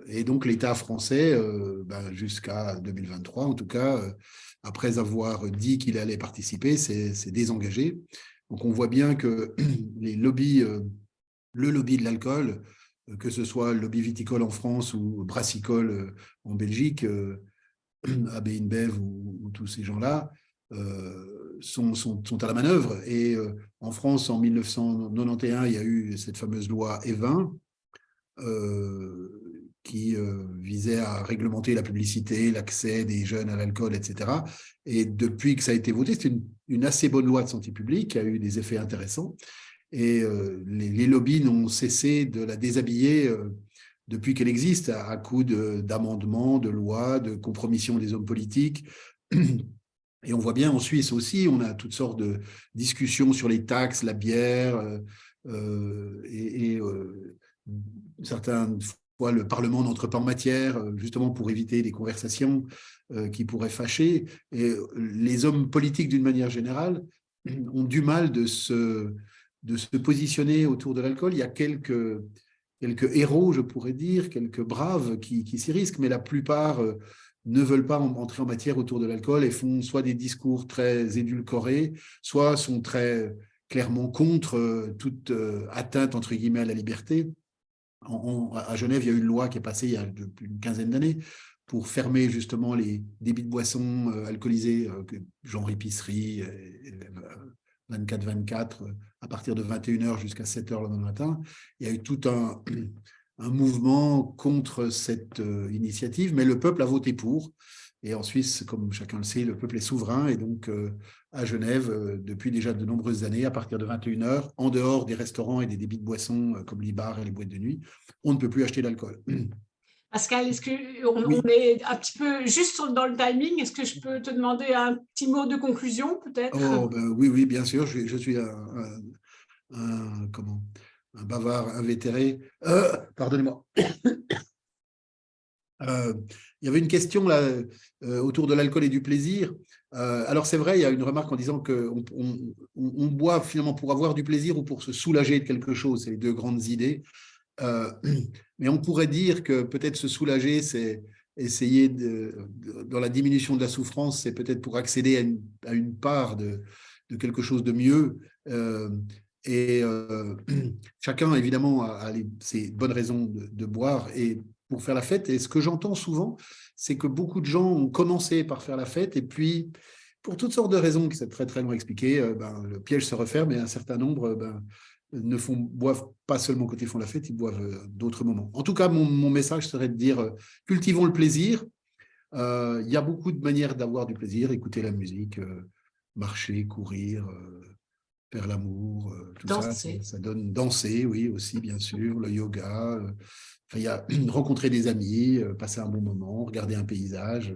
et donc l'État français, jusqu'à 2023 en tout cas, après avoir dit qu'il allait participer, s'est désengagé. Donc on voit bien que les lobbies... le lobby de l'alcool, que ce soit le lobby viticole en France ou brassicole en Belgique, AB InBev ou tous ces gens-là, sont à la manœuvre. Et en France, en 1991, il y a eu cette fameuse loi E20 qui visait à réglementer la publicité, l'accès des jeunes à l'alcool, etc. Et depuis que ça a été voté, c'est une assez bonne loi de santé publique qui a eu des effets intéressants. Et les lobbies n'ont cessé de la déshabiller depuis qu'elle existe, à coup d'amendements, de lois, de compromissions des hommes politiques. Et on voit bien en Suisse aussi, on a toutes sortes de discussions sur les taxes, la bière, certaines fois le Parlement n'entre pas en matière, justement pour éviter des conversations qui pourraient fâcher. Et les hommes politiques, d'une manière générale, ont du mal de se positionner autour de l'alcool. Il y a quelques héros, je pourrais dire, quelques braves qui s'y risquent, mais la plupart ne veulent pas entrer en matière autour de l'alcool et font soit des discours très édulcorés, soit sont très clairement contre toute atteinte, entre guillemets, à la liberté. À Genève, il y a eu une loi qui est passée il y a depuis une quinzaine d'années pour fermer justement les débits de boissons alcoolisées, genre épicerie, 24-24, à partir de 21h jusqu'à 7h le lendemain matin. Il y a eu tout un mouvement contre cette initiative, mais le peuple a voté pour. Et en Suisse, comme chacun le sait, le peuple est souverain. Et donc, à Genève, depuis déjà de nombreuses années, à partir de 21h, en dehors des restaurants et des débits de boissons comme les bars et les boîtes de nuit, on ne peut plus acheter d'alcool. Pascal, est-ce qu'on est un petit peu juste dans le timing? Est-ce que je peux te demander un petit mot de conclusion, peut-être? Oui, bien sûr. Je suis un bavard invétéré. Pardonnez-moi. Il y avait une question là, autour de l'alcool et du plaisir. Alors, c'est vrai, il y a une remarque en disant qu'on boit finalement pour avoir du plaisir ou pour se soulager de quelque chose. C'est les deux grandes idées. Mais on pourrait dire que peut-être se soulager, c'est essayer dans la diminution de la souffrance, c'est peut-être pour accéder à une part de quelque chose de mieux. Chacun, évidemment, a ses bonnes raisons de boire et pour faire la fête. Et ce que j'entends souvent, c'est que beaucoup de gens ont commencé par faire la fête et puis, pour toutes sortes de raisons qui sont très, très long à expliquer, le piège se referme et un certain nombre boivent pas seulement quand ils font la fête, ils boivent d'autres moments. En tout cas, mon message serait de dire cultivons le plaisir. Il y a beaucoup de manières d'avoir du plaisir, écouter la musique, marcher, courir, faire l'amour, tout danser. Ça donne danser, oui, aussi, bien sûr, le yoga. Il y a rencontrer des amis, passer un bon moment, regarder un paysage.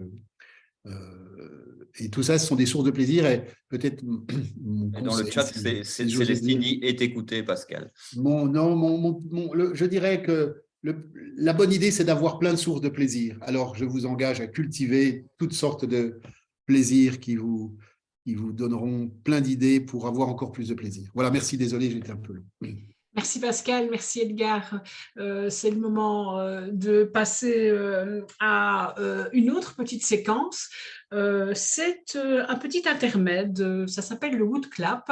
Et tout ça, ce sont des sources de plaisir. Et peut-être dans le chat, Célestini est écouté, Pascal. Je dirais que la bonne idée, c'est d'avoir plein de sources de plaisir. Alors, je vous engage à cultiver toutes sortes de plaisirs qui vous qui vous donneront plein d'idées pour avoir encore plus de plaisir. Voilà, merci, désolé, j'étais un peu long. Merci Pascal, merci Edgar. C'est le moment de passer à une autre petite séquence. C'est un petit intermède, ça s'appelle le Wood Clap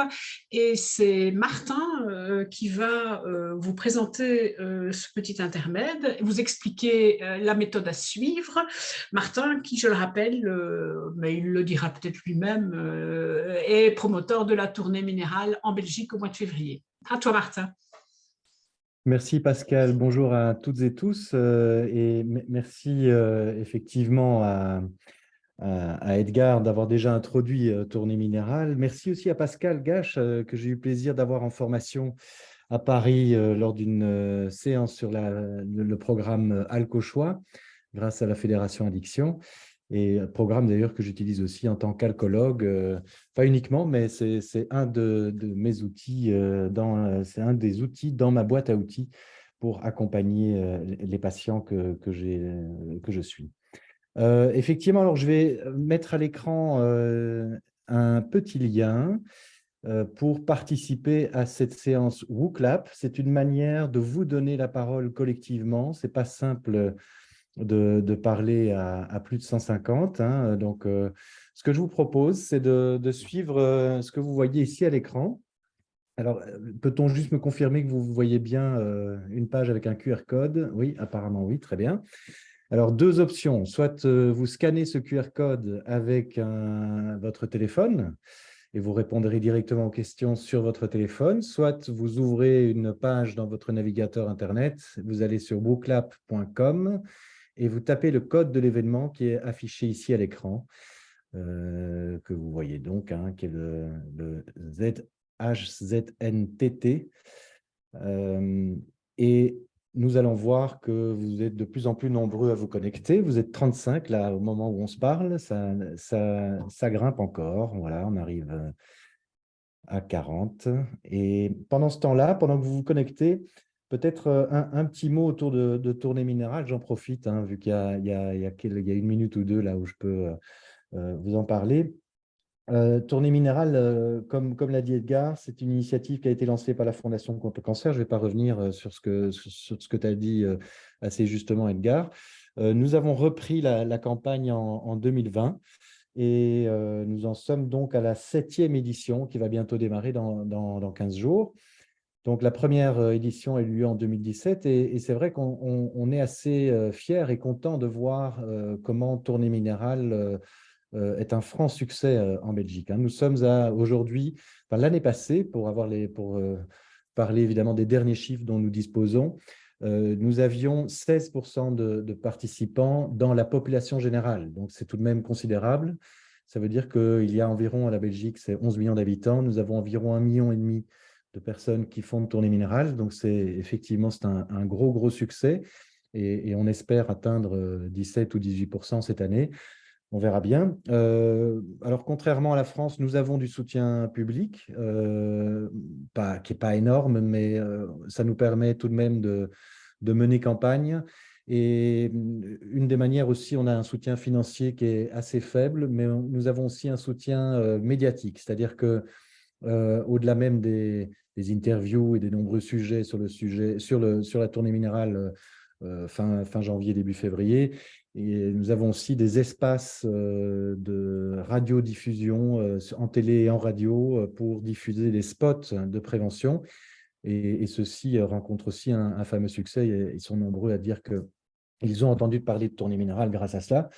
et c'est Martin qui va vous présenter ce petit intermède, vous expliquer la méthode à suivre. Martin, qui je le rappelle, mais il le dira peut-être lui-même, est promoteur de la tournée minérale en Belgique au mois de février. À toi Martin. Merci Pascal, bonjour à toutes et tous et merci effectivement à Edgar d'avoir déjà introduit Tournée Minérale. Merci aussi à Pascal Gache que j'ai eu plaisir d'avoir en formation à Paris lors d'une séance sur le programme Alcochois grâce à la Fédération Addiction. Et programme d'ailleurs que j'utilise aussi en tant qu'alcoologue, pas uniquement, mais c'est un de mes outils, c'est un des outils dans ma boîte à outils pour accompagner les patients que je suis. Effectivement, alors je vais mettre à l'écran un petit lien pour participer à cette séance WooClap. C'est une manière de vous donner la parole collectivement. Ce n'est pas simple de parler à plus de 150. Hein. Donc, ce que je vous propose, c'est de suivre ce que vous voyez ici à l'écran. Alors, peut-on juste me confirmer que vous voyez bien une page avec un QR code? Oui, apparemment oui, très bien. Alors, deux options. Soit vous scannez ce QR code avec votre téléphone et vous répondrez directement aux questions sur votre téléphone, soit vous ouvrez une page dans votre navigateur Internet, vous allez sur wooclap.com et vous tapez le code de l'événement qui est affiché ici à l'écran, que vous voyez donc, hein, qui est le ZHZNTT. Et nous allons voir que vous êtes de plus en plus nombreux à vous connecter. Vous êtes 35 là au moment où on se parle. Ça grimpe encore. Voilà, on arrive à 40. Et pendant ce temps-là, pendant que vous vous connectez, peut-être un petit mot autour de Tournée Minérale. J'en profite, hein, vu qu'il y a une minute ou deux là où je peux vous en parler. Tournée Minérale, comme l'a dit Edgar, c'est une initiative qui a été lancée par la Fondation contre le cancer. Je ne vais pas revenir sur ce que tu as dit assez justement, Edgar. Nous avons repris la campagne en 2020 et nous en sommes donc à la 7e édition qui va bientôt démarrer dans 15 jours. Donc, la première édition a eu lieu en 2017 et c'est vrai qu'on est assez fiers et contents de voir comment Tournée Minérale est un franc succès en Belgique. Hein. Nous sommes aujourd'hui, l'année passée, pour parler évidemment des derniers chiffres dont nous disposons, nous avions 16% de participants dans la population générale. Donc, c'est tout de même considérable. Ça veut dire qu'il y a environ, à la Belgique, c'est 11 millions d'habitants. Nous avons environ 1,5 million de personnes qui font de Tournée Minérale. Donc, effectivement, c'est un gros succès et on espère atteindre 17 ou 18% cette année. On verra bien. Alors, contrairement à la France, nous avons du soutien public, qui n'est pas énorme, mais ça nous permet tout de même de mener campagne. Et une des manières aussi, on a un soutien financier qui est assez faible, mais nous avons aussi un soutien médiatique, c'est-à-dire que au-delà même des interviews et des nombreux sujets sur la Tournée Minérale fin janvier, début février, et nous avons aussi des espaces de radiodiffusion en télé et en radio pour diffuser des spots de prévention. Et ceux-ci rencontrent aussi un fameux succès. Ils sont nombreux à dire qu'ils ont entendu parler de Tournée Minérale grâce à cela.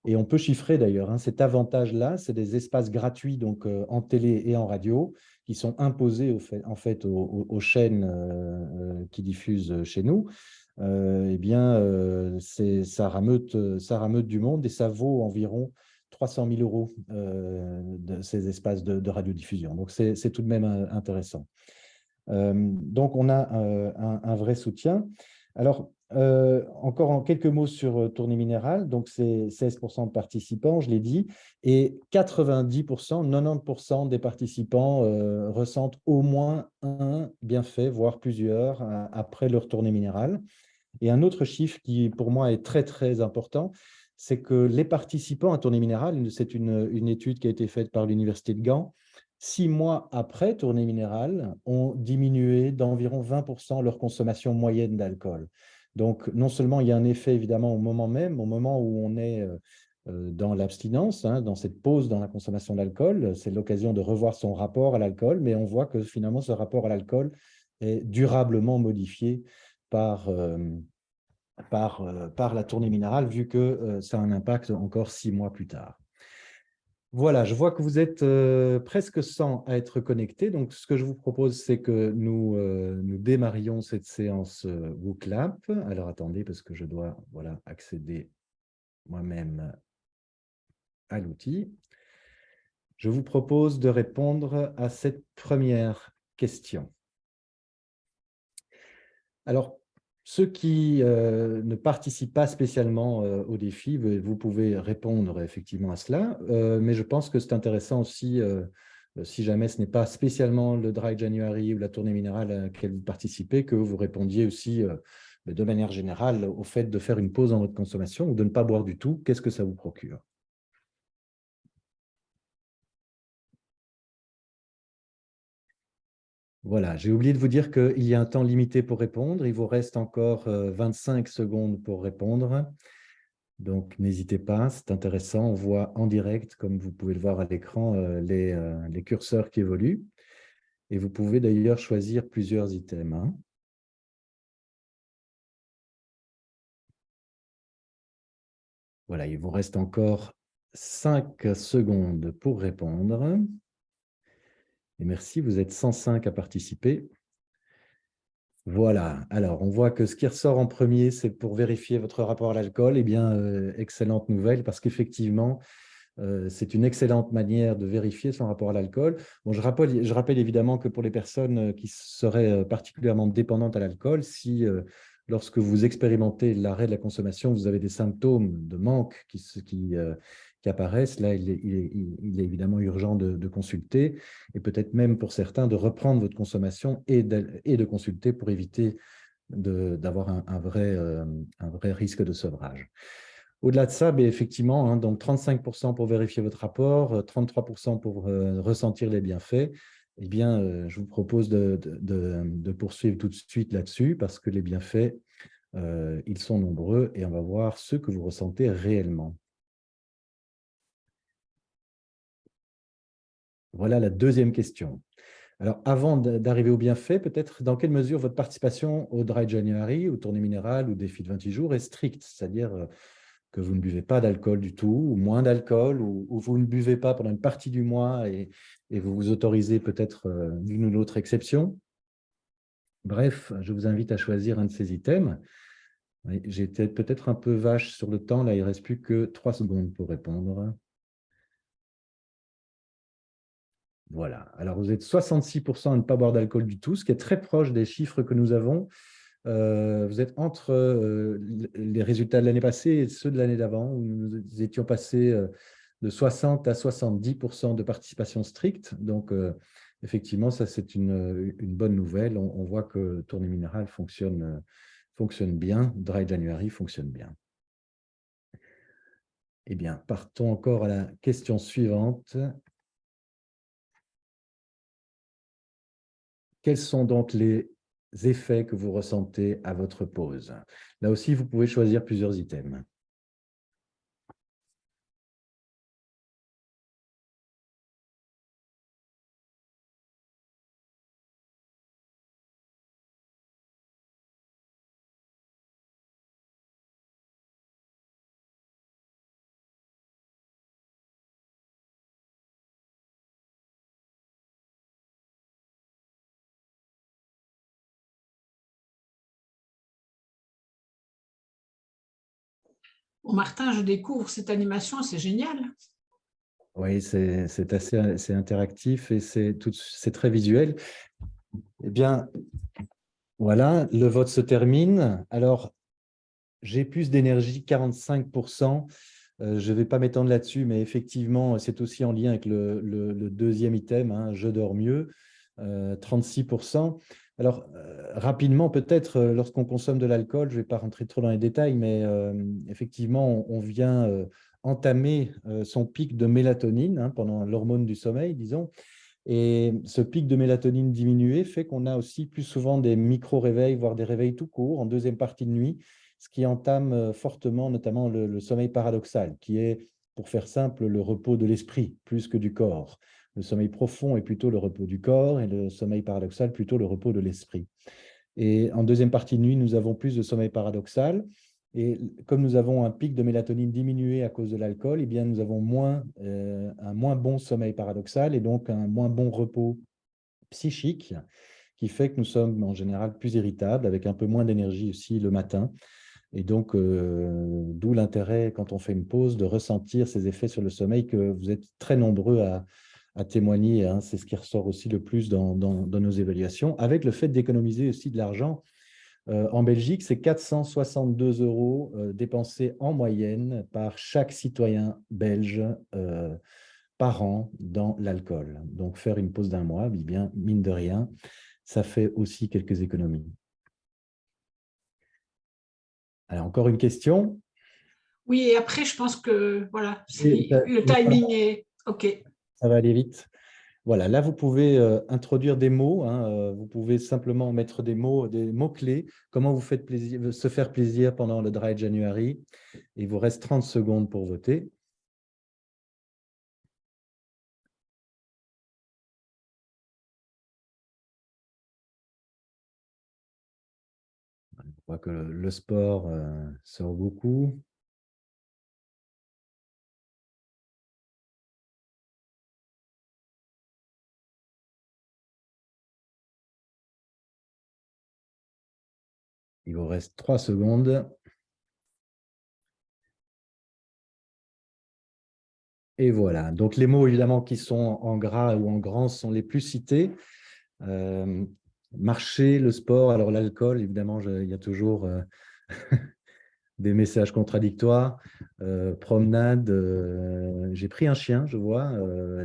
Et on peut chiffrer d'ailleurs, hein, cet avantage-là, c'est des espaces gratuits donc, en télé et en radio qui sont imposés en fait aux chaînes qui diffusent chez nous. Eh bien, ça rameute du monde et ça vaut environ 300 000 € de ces espaces de radiodiffusion. Donc, c'est tout de même intéressant. Donc, on a un vrai soutien. Alors, encore en quelques mots sur Tournée Minérale, donc c'est 16% de participants, je l'ai dit, et 90% des participants ressentent au moins un bienfait, voire plusieurs, après leur Tournée Minérale. Et un autre chiffre qui, pour moi, est très, très important, c'est que les participants à Tournée Minérale, c'est une étude qui a été faite par l'Université de Gand, 6 mois après Tournée Minérale, ont diminué d'environ 20% leur consommation moyenne d'alcool. Donc, non seulement il y a un effet évidemment au moment même, au moment où on est dans l'abstinence, hein, dans cette pause dans la consommation d'alcool, c'est l'occasion de revoir son rapport à l'alcool, mais on voit que finalement ce rapport à l'alcool est durablement modifié par la Tournée Minérale, vu que ça a un impact encore 6 mois plus tard. Voilà, je vois que vous êtes presque 100 à être connectés. Donc, ce que je vous propose, c'est que nous démarrions cette séance WooClap. Alors, attendez, parce que je dois accéder moi-même à l'outil. Je vous propose de répondre à cette première question. Alors, ceux qui ne participent pas spécialement au défi, vous pouvez répondre effectivement à cela, mais je pense que c'est intéressant aussi, si jamais ce n'est pas spécialement le Dry January ou la Tournée Minérale à laquelle vous participez, que vous répondiez aussi de manière générale au fait de faire une pause dans votre consommation ou de ne pas boire du tout. Qu'est-ce que ça vous procure ? Voilà, j'ai oublié de vous dire qu'il y a un temps limité pour répondre. Il vous reste encore 25 secondes pour répondre. Donc, n'hésitez pas, c'est intéressant. On voit en direct, comme vous pouvez le voir à l'écran, les curseurs qui évoluent. Et vous pouvez d'ailleurs choisir plusieurs items, hein. Voilà, il vous reste encore 5 secondes pour répondre. Et merci, vous êtes 105 à participer. Voilà, alors on voit que ce qui ressort en premier, c'est pour vérifier votre rapport à l'alcool. Eh bien, excellente nouvelle, parce qu'effectivement, c'est une excellente manière de vérifier son rapport à l'alcool. Bon, je rappelle évidemment que pour les personnes qui seraient particulièrement dépendantes à l'alcool, si lorsque vous expérimentez l'arrêt de la consommation, vous avez des symptômes de manque qui apparaissent, là, il est évidemment urgent de consulter et peut-être même pour certains de reprendre votre consommation et de consulter pour éviter d'avoir un vrai risque de sevrage. Au-delà de ça, effectivement, hein, donc 35% pour vérifier votre rapport, 33% pour ressentir les bienfaits. Eh bien, je vous propose de poursuivre tout de suite là-dessus parce que les bienfaits, ils sont nombreux et on va voir ce que vous ressentez réellement. Voilà la deuxième question. Alors, avant d'arriver aux bienfaits, peut-être dans quelle mesure votre participation au Dry January, au Tournée Minérale ou défi de 28 jours est stricte, c'est-à-dire que vous ne buvez pas d'alcool du tout, ou moins d'alcool, ou vous ne buvez pas pendant une partie du mois et vous vous autorisez peut-être une ou l'autre exception. Bref, je vous invite à choisir un de ces items. Oui, j'ai été peut-être un peu vache sur le temps, là il ne reste plus que 3 secondes pour répondre. Voilà, alors vous êtes 66% à ne pas boire d'alcool du tout, ce qui est très proche des chiffres que nous avons. Vous êtes entre les résultats de l'année passée et ceux de l'année d'avant, où nous étions passés de 60 à 70% de participation stricte. Donc, effectivement, ça, c'est une bonne nouvelle. On voit que Tournée Minérale fonctionne bien, Dry January fonctionne bien. Eh bien, partons encore à la question suivante. Quels sont donc les effets que vous ressentez à votre pause? Là aussi, vous pouvez choisir plusieurs items. Bon, Martin, je découvre cette animation, c'est génial. Oui, c'est assez interactif et c'est très visuel. Eh bien, voilà, le vote se termine. Alors, j'ai plus d'énergie, 45%. Je ne vais pas m'étendre là-dessus, mais effectivement, c'est aussi en lien avec le deuxième item, hein, je dors mieux, 36%. Alors, rapidement, peut-être, lorsqu'on consomme de l'alcool, je ne vais pas rentrer trop dans les détails, mais effectivement, on vient entamer son pic de mélatonine, hein, pendant l'hormone du sommeil, disons. Et ce pic de mélatonine diminué fait qu'on a aussi plus souvent des micro-réveils, voire des réveils tout courts en deuxième partie de nuit, ce qui entame fortement notamment le sommeil paradoxal, qui est, pour faire simple, le repos de l'esprit plus que du corps. Le sommeil profond est plutôt le repos du corps et le sommeil paradoxal plutôt le repos de l'esprit. Et en deuxième partie de nuit, nous avons plus de sommeil paradoxal. Et comme nous avons un pic de mélatonine diminué à cause de l'alcool, eh bien, nous avons un moins bon sommeil paradoxal et donc un moins bon repos psychique qui fait que nous sommes en général plus irritables, avec un peu moins d'énergie aussi le matin. Et donc, d'où l'intérêt, quand on fait une pause, de ressentir ces effets sur le sommeil que vous êtes très nombreux à témoigner, hein. C'est ce qui ressort aussi le plus dans nos évaluations, avec le fait d'économiser aussi de l'argent. En Belgique, c'est 462 € dépensés en moyenne par chaque citoyen belge par an dans l'alcool. Donc, faire une pause d'1 mois, eh bien, mine de rien, ça fait aussi quelques économies. Alors, encore une question? Oui, et après, je pense que voilà, Oui, le timing est OK. ça va aller vite. Voilà, là, vous pouvez introduire des mots, hein, vous pouvez simplement mettre des mots-clés. Comment vous faites plaisir, se faire plaisir pendant le Dry January. Il vous reste 30 secondes pour voter. Je crois que le sport sort beaucoup. Il vous reste 3 secondes. Et voilà. Donc, les mots, évidemment, qui sont en gras ou en grand sont les plus cités. Marcher, le sport, alors l'alcool, évidemment, il y a toujours des messages contradictoires. Promenade, j'ai pris un chien, je vois,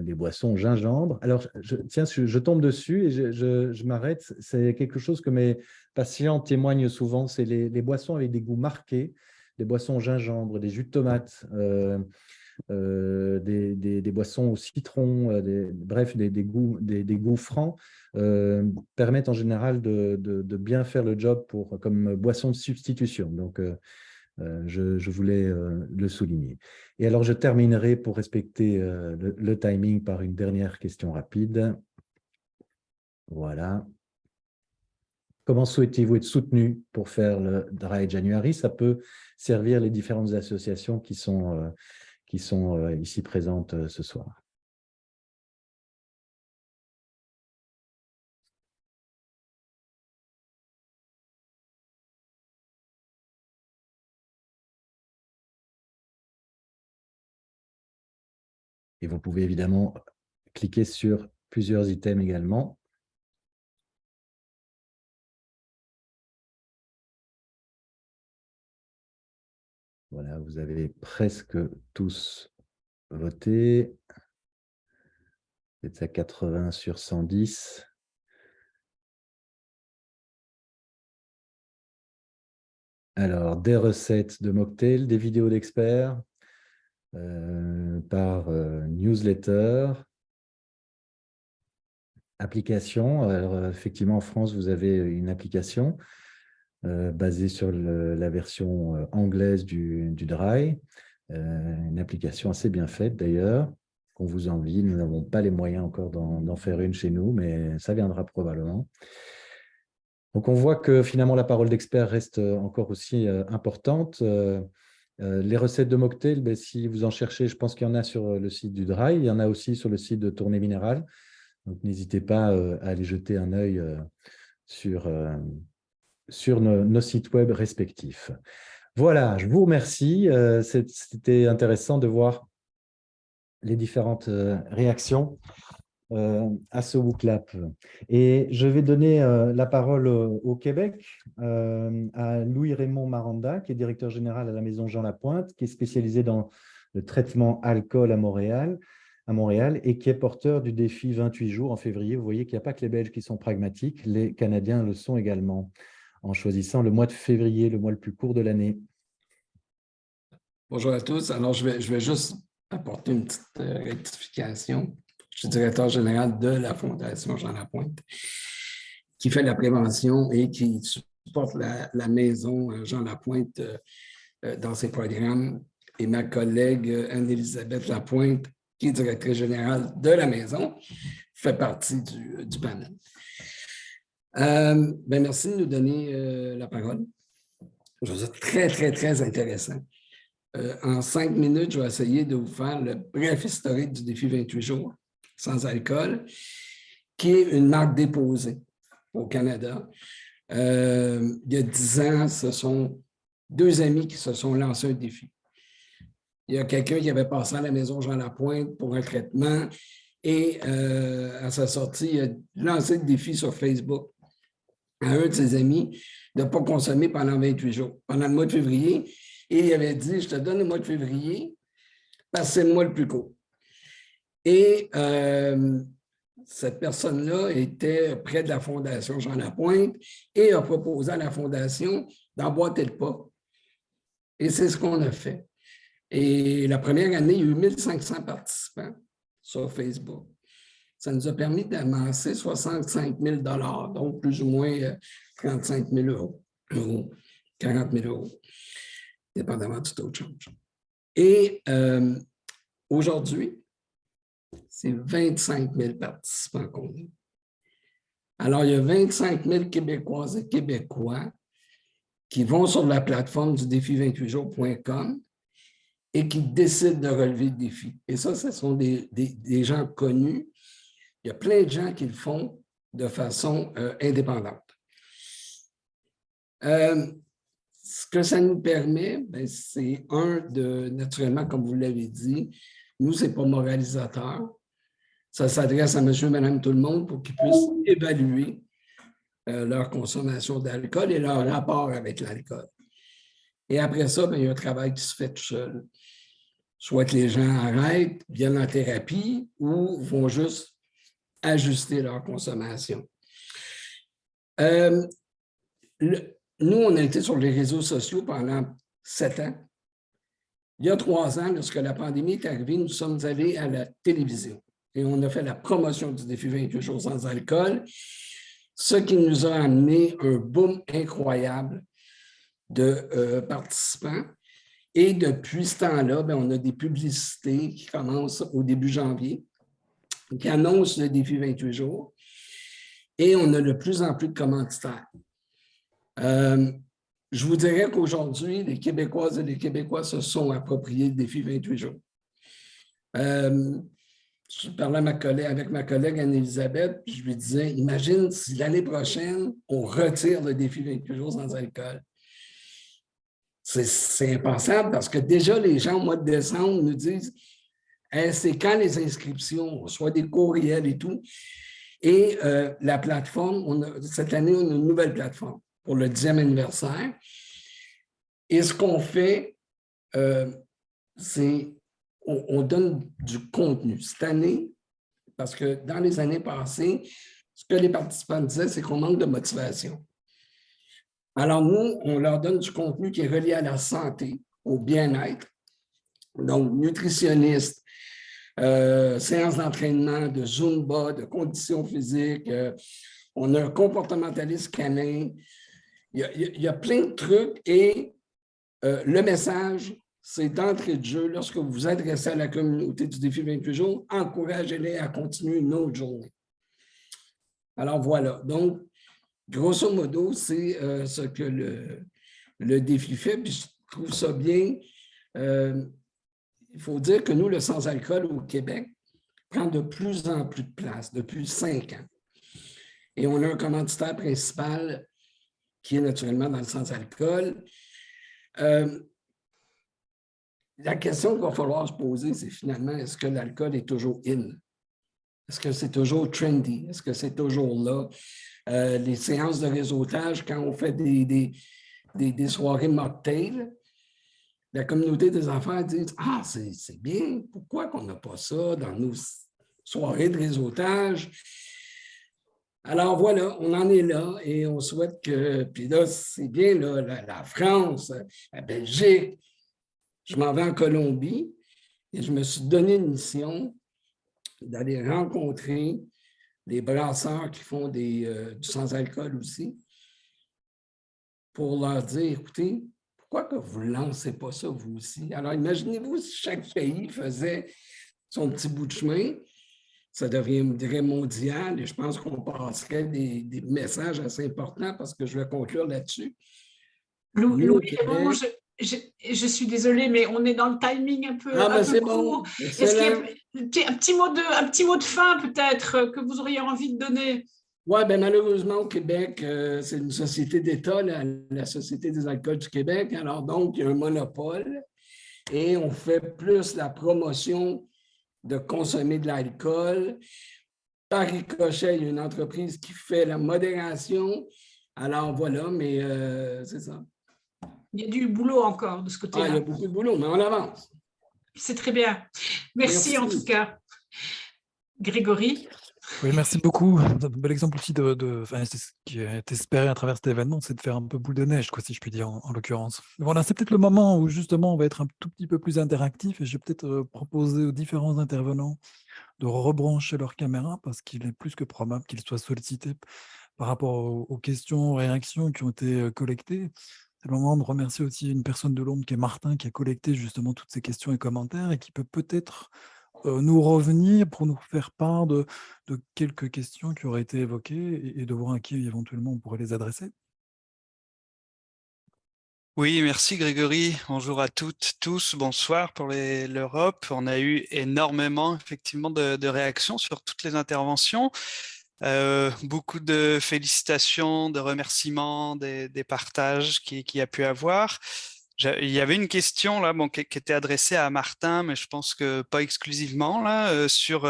des boissons au gingembre. Alors, tiens, je tombe dessus et je m'arrête. C'est quelque chose que mes patients témoignent souvent, c'est les boissons avec des goûts marqués, des boissons au gingembre, des jus de tomates, des boissons au citron, bref, des goûts francs, permettent en général de bien faire le job comme boisson de substitution. Donc, je voulais le souligner. Et alors, je terminerai pour respecter le timing par une dernière question rapide. Voilà. Comment souhaitez-vous être soutenu pour faire le Dry January? Ça peut servir les différentes associations qui sont ici présentes ce soir. Et vous pouvez évidemment cliquer sur plusieurs items également. Voilà, vous avez presque tous voté. Vous êtes à 80 sur 110. Alors, des recettes de mocktails, des vidéos d'experts par newsletter, application. Alors, effectivement, en France, vous avez une application basée sur la version anglaise du Dry. Une application assez bien faite, d'ailleurs, qu'on vous envie. Nous n'avons pas les moyens encore d'en faire une chez nous, mais ça viendra probablement. Donc, on voit que finalement, la parole d'expert reste encore aussi importante. Les recettes de mocktails, ben, si vous en cherchez, je pense qu'il y en a sur le site du Dry. Il y en a aussi sur le site de Tournée Minérale. Donc, n'hésitez pas à aller jeter un œil sur nos sites web respectifs. Voilà, je vous remercie. C'était intéressant de voir les différentes réactions à ce WooClap. Et je vais donner la parole au Québec à Louis-Raymond Maranda, qui est directeur général à la Maison Jean Lapointe, qui est spécialisé dans le traitement alcool à Montréal, à Montréal et qui est porteur du défi 28 jours en février. Vous voyez qu'il n'y a pas que les Belges qui sont pragmatiques, les Canadiens le sont également, en choisissant le mois de février, le mois le plus court de l'année. Bonjour à tous. Alors, je vais juste apporter une petite rectification. Je suis directeur général de la Fondation Jean Lapointe, qui fait la prévention et qui supporte la maison Jean Lapointe dans ses programmes. Et ma collègue Anne-Élisabeth Lapointe, qui est directrice générale de la maison, fait partie du panel. Merci de nous donner la parole. Je trouve ça très, très, très intéressant. En 5 minutes, je vais essayer de vous faire le bref historique du défi 28 jours sans alcool, qui est une marque déposée au Canada. Il y a 10 ans, ce sont 2 amis qui se sont lancés un défi. Il y a quelqu'un qui avait passé à la maison Jean Lapointe pour un traitement et à sa sortie, il a lancé le défi sur Facebook à un de ses amis de ne pas consommer pendant 28 jours, pendant le mois de février. Et il avait dit, je te donne le mois de février parce que c'est le mois le plus court. Et cette personne-là était près de la Fondation Jean Lapointe et a proposé à la Fondation d'emboîter le pas. Et c'est ce qu'on a fait. Et la première année, il y a eu 1500 participants sur Facebook. Ça nous a permis d'amasser 65 000 $, donc plus ou moins 35 000 €, 40 000 €, dépendamment du taux de change. Et aujourd'hui, c'est 25 000 participants qu'on a. Alors, il y a 25 000 Québécoises et Québécois qui vont sur la plateforme du défi28jours.com et qui décident de relever le défi. Et ça, ce sont des gens connus. Il y a plein de gens qui le font de façon indépendante. Ce que ça nous permet, c'est naturellement, comme vous l'avez dit, nous, ce n'est pas moralisateur. Ça s'adresse à monsieur, madame, tout le monde pour qu'ils puissent évaluer leur consommation d'alcool et leur rapport avec l'alcool. Et après ça, il y a un travail qui se fait tout seul. Soit que les gens arrêtent, viennent en thérapie ou vont juste ajuster leur consommation. Nous, on a été sur les réseaux sociaux pendant 7 ans. Il y a 3 ans, lorsque la pandémie est arrivée, nous sommes allés à la télévision et on a fait la promotion du défi 28 jours sans alcool, ce qui nous a amené un boom incroyable de participants. Et depuis ce temps-là, on a des publicités qui commencent au début janvier, qui annoncent le défi 28 jours, et on a de plus en plus de commanditaires. Je vous dirais qu'aujourd'hui, les Québécoises et les Québécois se sont appropriés le défi 28 jours. Je parlais avec ma collègue Anne-Élisabeth, puis je lui disais, imagine si l'année prochaine, on retire le défi 28 jours sans alcool. C'est impensable parce que déjà, les gens au mois de décembre nous disent hey, c'est quand les inscriptions, soit des courriels et tout. Et la plateforme, cette année, on a une nouvelle plateforme pour le 10e anniversaire. Et ce qu'on fait, c'est on donne du contenu. Cette année, parce que dans les années passées, ce que les participants disaient, c'est qu'on manque de motivation. Alors, nous, on leur donne du contenu qui est relié à la santé, au bien-être. Donc, nutritionniste, séances d'entraînement, de Zumba, de conditions physiques. On a un comportementaliste canin. Il y a plein de trucs et le message, c'est d'entrée de jeu, lorsque vous vous adressez à la communauté du défi 28 jours, encouragez-les à continuer une autre journée. Alors, voilà. Donc, grosso modo, c'est ce que le défi fait, puis je trouve ça bien. Il faut dire que nous, le sans-alcool au Québec prend de plus en plus de place depuis 5 ans. Et on a un commanditaire principal qui est naturellement dans le sans-alcool. La question qu'il va falloir se poser, c'est finalement, est-ce que l'alcool est toujours in? Est-ce que c'est toujours trendy? Est-ce que c'est toujours là? Les séances de réseautage, quand on fait des soirées mocktail, la communauté des enfants dit « Ah, c'est bien, pourquoi qu'on n'a pas ça dans nos soirées de réseautage? » Alors voilà, on en est là et on souhaite que, puis là, c'est bien, là, la France, la Belgique, je m'en vais en Colombie et je me suis donné une mission d'aller rencontrer des brasseurs qui font du sans-alcool aussi pour leur dire, écoutez, pourquoi que vous ne lancez pas ça vous aussi? Alors imaginez-vous si chaque pays faisait son petit bout de chemin, ça deviendrait mondial et je pense qu'on passerait des messages assez importants parce que je vais conclure là-dessus. Louis, c'est bon, je suis désolée, mais on est dans le timing un peu, c'est court. bon. Est-ce qu'il y a un petit mot de fin peut-être que vous auriez envie de donner? Oui, bien malheureusement, au Québec, c'est une société d'État, la Société des alcools du Québec. Alors donc, il y a un monopole et on fait plus la promotion de consommer de l'alcool. Par ricochet, il y a une entreprise qui fait la modération. Alors voilà, mais c'est ça. Il y a du boulot encore de ce côté-là. Il y a beaucoup de boulot, mais on avance. C'est très bien. Merci en tout cas. Grégory? Oui, merci beaucoup. Un bel exemple aussi c'est ce qui est espéré à travers cet événement, c'est de faire un peu boule de neige, quoi, si je puis dire, en l'occurrence. Voilà, c'est peut-être le moment où justement on va être un tout petit peu plus interactif et je vais peut-être proposer aux différents intervenants de rebrancher leur caméra parce qu'il est plus que probable qu'ils soient sollicités par rapport aux questions, aux réactions qui ont été collectées. C'est le moment de remercier aussi une personne de l'ombre qui est Martin, qui a collecté justement toutes ces questions et commentaires et qui peut peut-être nous revenir pour nous faire part de quelques questions qui auraient été évoquées et de voir à qui éventuellement on pourrait les adresser. Oui, merci Grégory. Bonjour à toutes, tous. Bonsoir pour l'Europe. On a eu énormément effectivement de réactions sur toutes les interventions. Beaucoup de félicitations, de remerciements, des partages qu'il y a pu avoir. Il y avait une question là, qui était adressée à Martin, mais je pense que pas exclusivement, là, sur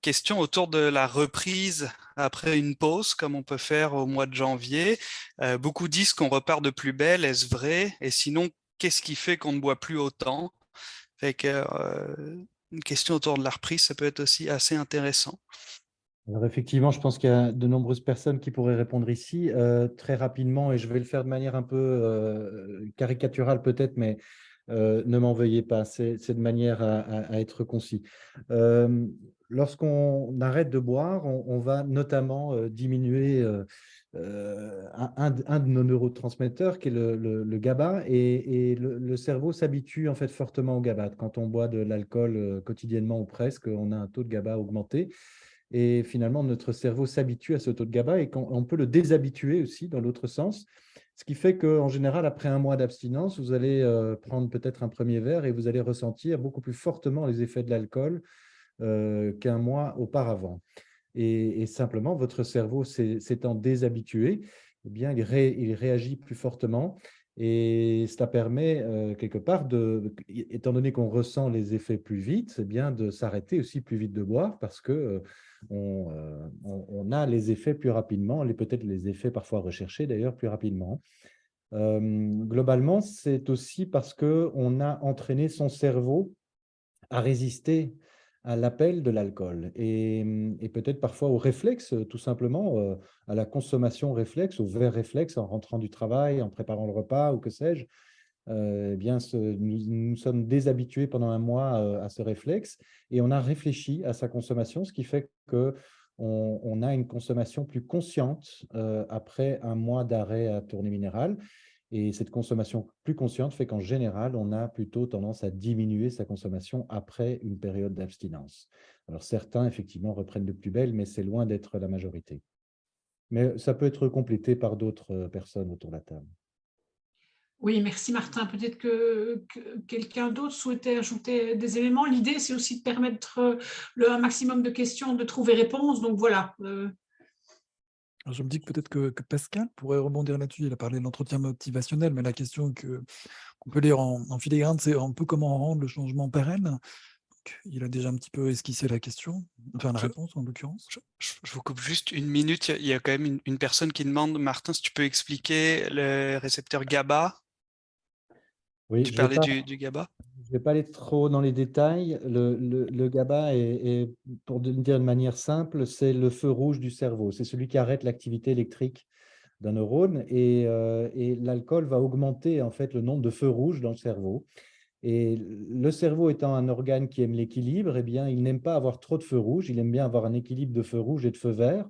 question autour de la reprise après une pause, comme on peut faire au mois de janvier. Beaucoup disent qu'on repart de plus belle, est-ce vrai? Et sinon, qu'est-ce qui fait qu'on ne boit plus autant? Fait que, une question autour de la reprise, ça peut être aussi assez intéressant. Alors effectivement, je pense qu'il y a de nombreuses personnes qui pourraient répondre ici très rapidement et je vais le faire de manière un peu caricaturale peut-être, mais ne m'en veuillez pas, c'est de manière à être concis. Lorsqu'on arrête de boire, on va notamment diminuer un de nos neurotransmetteurs qui est le GABA et le cerveau s'habitue en fait fortement au GABA. Quand on boit de l'alcool quotidiennement ou presque, on a un taux de GABA augmenté. Et finalement, notre cerveau s'habitue à ce taux de GABA et on peut le déshabituer aussi dans l'autre sens. Ce qui fait qu'en général, après un mois d'abstinence, vous allez prendre peut-être un premier verre et vous allez ressentir beaucoup plus fortement les effets de l'alcool qu'un mois auparavant. Et simplement, votre cerveau s'étant déshabitué, eh bien, il réagit plus fortement. Et cela permet quelque part, étant donné qu'on ressent les effets plus vite, eh bien, de s'arrêter aussi plus vite de boire parce que on a les effets plus rapidement, peut-être les effets parfois recherchés d'ailleurs plus rapidement. Globalement, c'est aussi parce qu'on a entraîné son cerveau à résister à l'appel de l'alcool et peut-être parfois au réflexe, tout simplement, à la consommation réflexe, au verre réflexe en rentrant du travail, en préparant le repas ou que sais-je. Eh bien, nous sommes déshabitués pendant un mois à ce réflexe et on a réfléchi à sa consommation, ce qui fait qu'on a une consommation plus consciente après un mois d'arrêt à tournée minérale. Et cette consommation plus consciente fait qu'en général, on a plutôt tendance à diminuer sa consommation après une période d'abstinence. Alors certains, effectivement, reprennent de plus belle, mais c'est loin d'être la majorité. Mais ça peut être complété par d'autres personnes autour de la table. Oui, merci Martin. Peut-être que quelqu'un d'autre souhaitait ajouter des éléments. L'idée, c'est aussi de permettre un maximum de questions, de trouver réponse. Donc voilà. Alors, je me dis que peut-être que Pascal pourrait rebondir là-dessus. Il a parlé de l'entretien motivationnel, mais la question qu'on peut lire en filigrane, c'est un peu comment rendre le changement pérenne. Donc, il a déjà un petit peu esquissé la question, enfin la réponse en l'occurrence. Je vous coupe juste une minute. Il y a quand même une personne qui demande, Martin, si tu peux expliquer le récepteur GABA. Oui, Tu je vais parlais pas, du GABA. je vais pas aller trop dans les détails. Le GABA pour dire de manière simple, c'est le feu rouge du cerveau. C'est celui qui arrête l'activité électrique d'un neurone et l'alcool va augmenter en fait le nombre de feux rouges dans le cerveau. Et le cerveau étant un organe qui aime l'équilibre, eh bien, il n'aime pas avoir trop de feux rouges, il aime bien avoir un équilibre de feux rouges et de feux verts.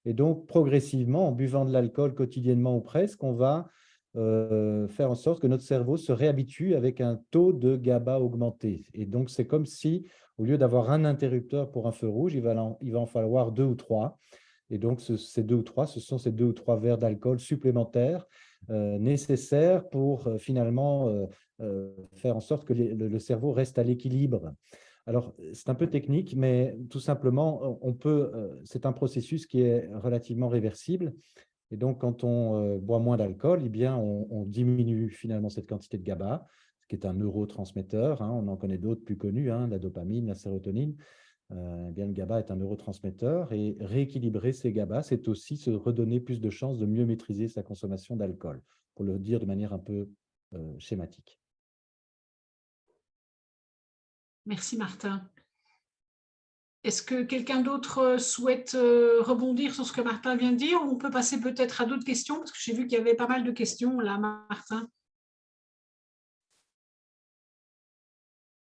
Et donc, progressivement, en buvant de l'alcool quotidiennement ou presque, on va faire en sorte que notre cerveau se réhabitue avec un taux de GABA augmenté. Et donc, c'est comme si, au lieu d'avoir un interrupteur pour un feu rouge, il va en falloir 2 ou 3. Et donc, ces 2 ou 3, ce sont ces 2 ou 3 verres d'alcool supplémentaires nécessaires pour finalement faire en sorte que le cerveau reste à l'équilibre. Alors, c'est un peu technique, mais tout simplement, c'est un processus qui est relativement réversible. Et donc, quand on boit moins d'alcool, eh bien, on diminue finalement cette quantité de GABA, ce qui est un neurotransmetteur. On en connaît d'autres plus connus, la dopamine, la sérotonine. Eh bien, le GABA est un neurotransmetteur et rééquilibrer ces GABA, c'est aussi se redonner plus de chances de mieux maîtriser sa consommation d'alcool, pour le dire de manière un peu schématique. Merci Martin. Est-ce que quelqu'un d'autre souhaite rebondir sur ce que Martin vient de dire, ou on peut passer peut-être à d'autres questions, parce que j'ai vu qu'il y avait pas mal de questions là, Martin.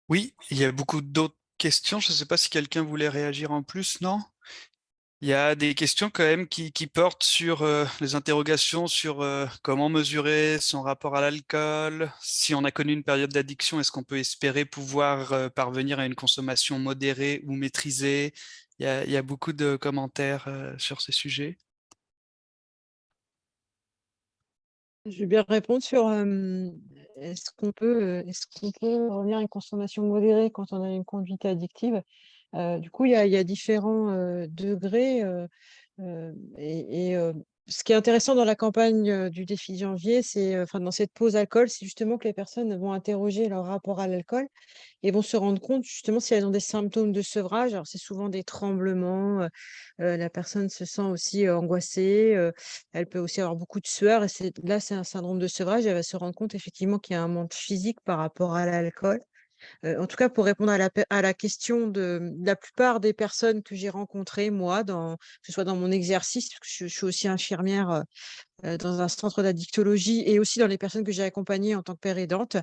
Oui, il y a beaucoup d'autres questions. Je ne sais pas si quelqu'un voulait réagir en plus, non? Il y a des questions quand même qui portent sur les interrogations sur comment mesurer son rapport à l'alcool. Si on a connu une période d'addiction, est-ce qu'on peut espérer pouvoir parvenir à une consommation modérée ou maîtrisée? Il y a beaucoup de commentaires sur ces sujets. Je vais bien répondre sur est-ce qu'on peut revenir à une consommation modérée quand on a une conduite addictive. Du coup, il y a différents degrés. Ce qui est intéressant dans la campagne du défi de janvier, c'est, enfin, dans cette pause alcool, c'est justement que les personnes vont interroger leur rapport à l'alcool et vont se rendre compte justement si elles ont des symptômes de sevrage. Alors, c'est souvent des tremblements, la personne se sent aussi angoissée, elle peut aussi avoir beaucoup de sueur et c'est un syndrome de sevrage. Elle va se rendre compte effectivement qu'il y a un manque physique par rapport à l'alcool. En tout cas, pour répondre à la question de la plupart des personnes que j'ai rencontrées, moi, que ce soit dans mon exercice, parce que je suis aussi infirmière dans un centre d'addictologie et aussi dans les personnes que j'ai accompagnées en tant que père aidante.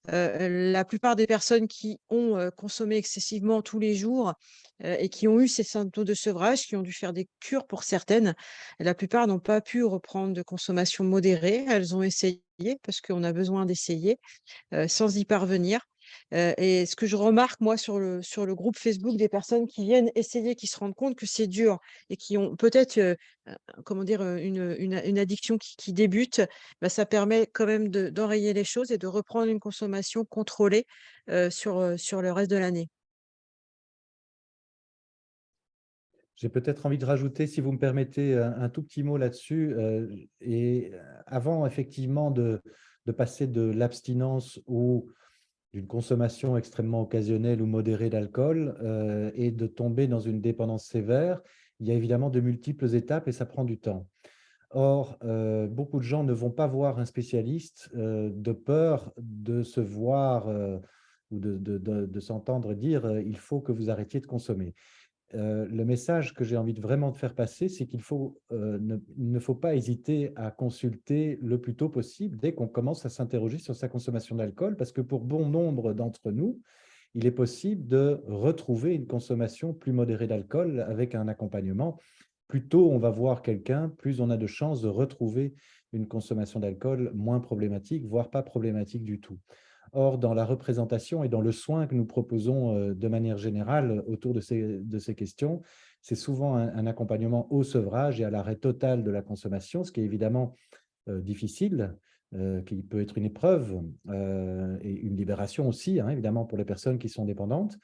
La plupart des personnes qui ont consommé excessivement tous les jours et qui ont eu ces symptômes de sevrage, qui ont dû faire des cures pour certaines, la plupart n'ont pas pu reprendre de consommation modérée. Elles ont essayé, parce qu'on a besoin d'essayer, sans y parvenir. Et ce que je remarque, moi, sur le groupe Facebook des personnes qui viennent essayer, qui se rendent compte que c'est dur et qui ont peut-être, comment dire, une addiction qui débute, bah, ça permet quand même d'enrayer les choses et de reprendre une consommation contrôlée sur le reste de l'année. J'ai peut-être envie de rajouter, si vous me permettez, un tout petit mot là-dessus. Avant, effectivement, de passer de l'abstinence ou d'une consommation extrêmement occasionnelle ou modérée d'alcool et de tomber dans une dépendance sévère, il y a évidemment de multiples étapes et ça prend du temps. Or, beaucoup de gens ne vont pas voir un spécialiste de peur de se voir ou de s'entendre dire il faut que vous arrêtiez de consommer. Le message que j'ai envie vraiment de faire passer, c'est qu'il ne faut pas hésiter à consulter le plus tôt possible dès qu'on commence à s'interroger sur sa consommation d'alcool, parce que pour bon nombre d'entre nous, il est possible de retrouver une consommation plus modérée d'alcool avec un accompagnement. Plus tôt on va voir quelqu'un, plus on a de chances de retrouver une consommation d'alcool moins problématique, voire pas problématique du tout. Or, dans la représentation et dans le soin que nous proposons de manière générale autour de ces questions, c'est souvent un accompagnement au sevrage et à l'arrêt total de la consommation, ce qui est évidemment difficile, qui peut être une épreuve et une libération aussi, évidemment, pour les personnes qui sont dépendantes.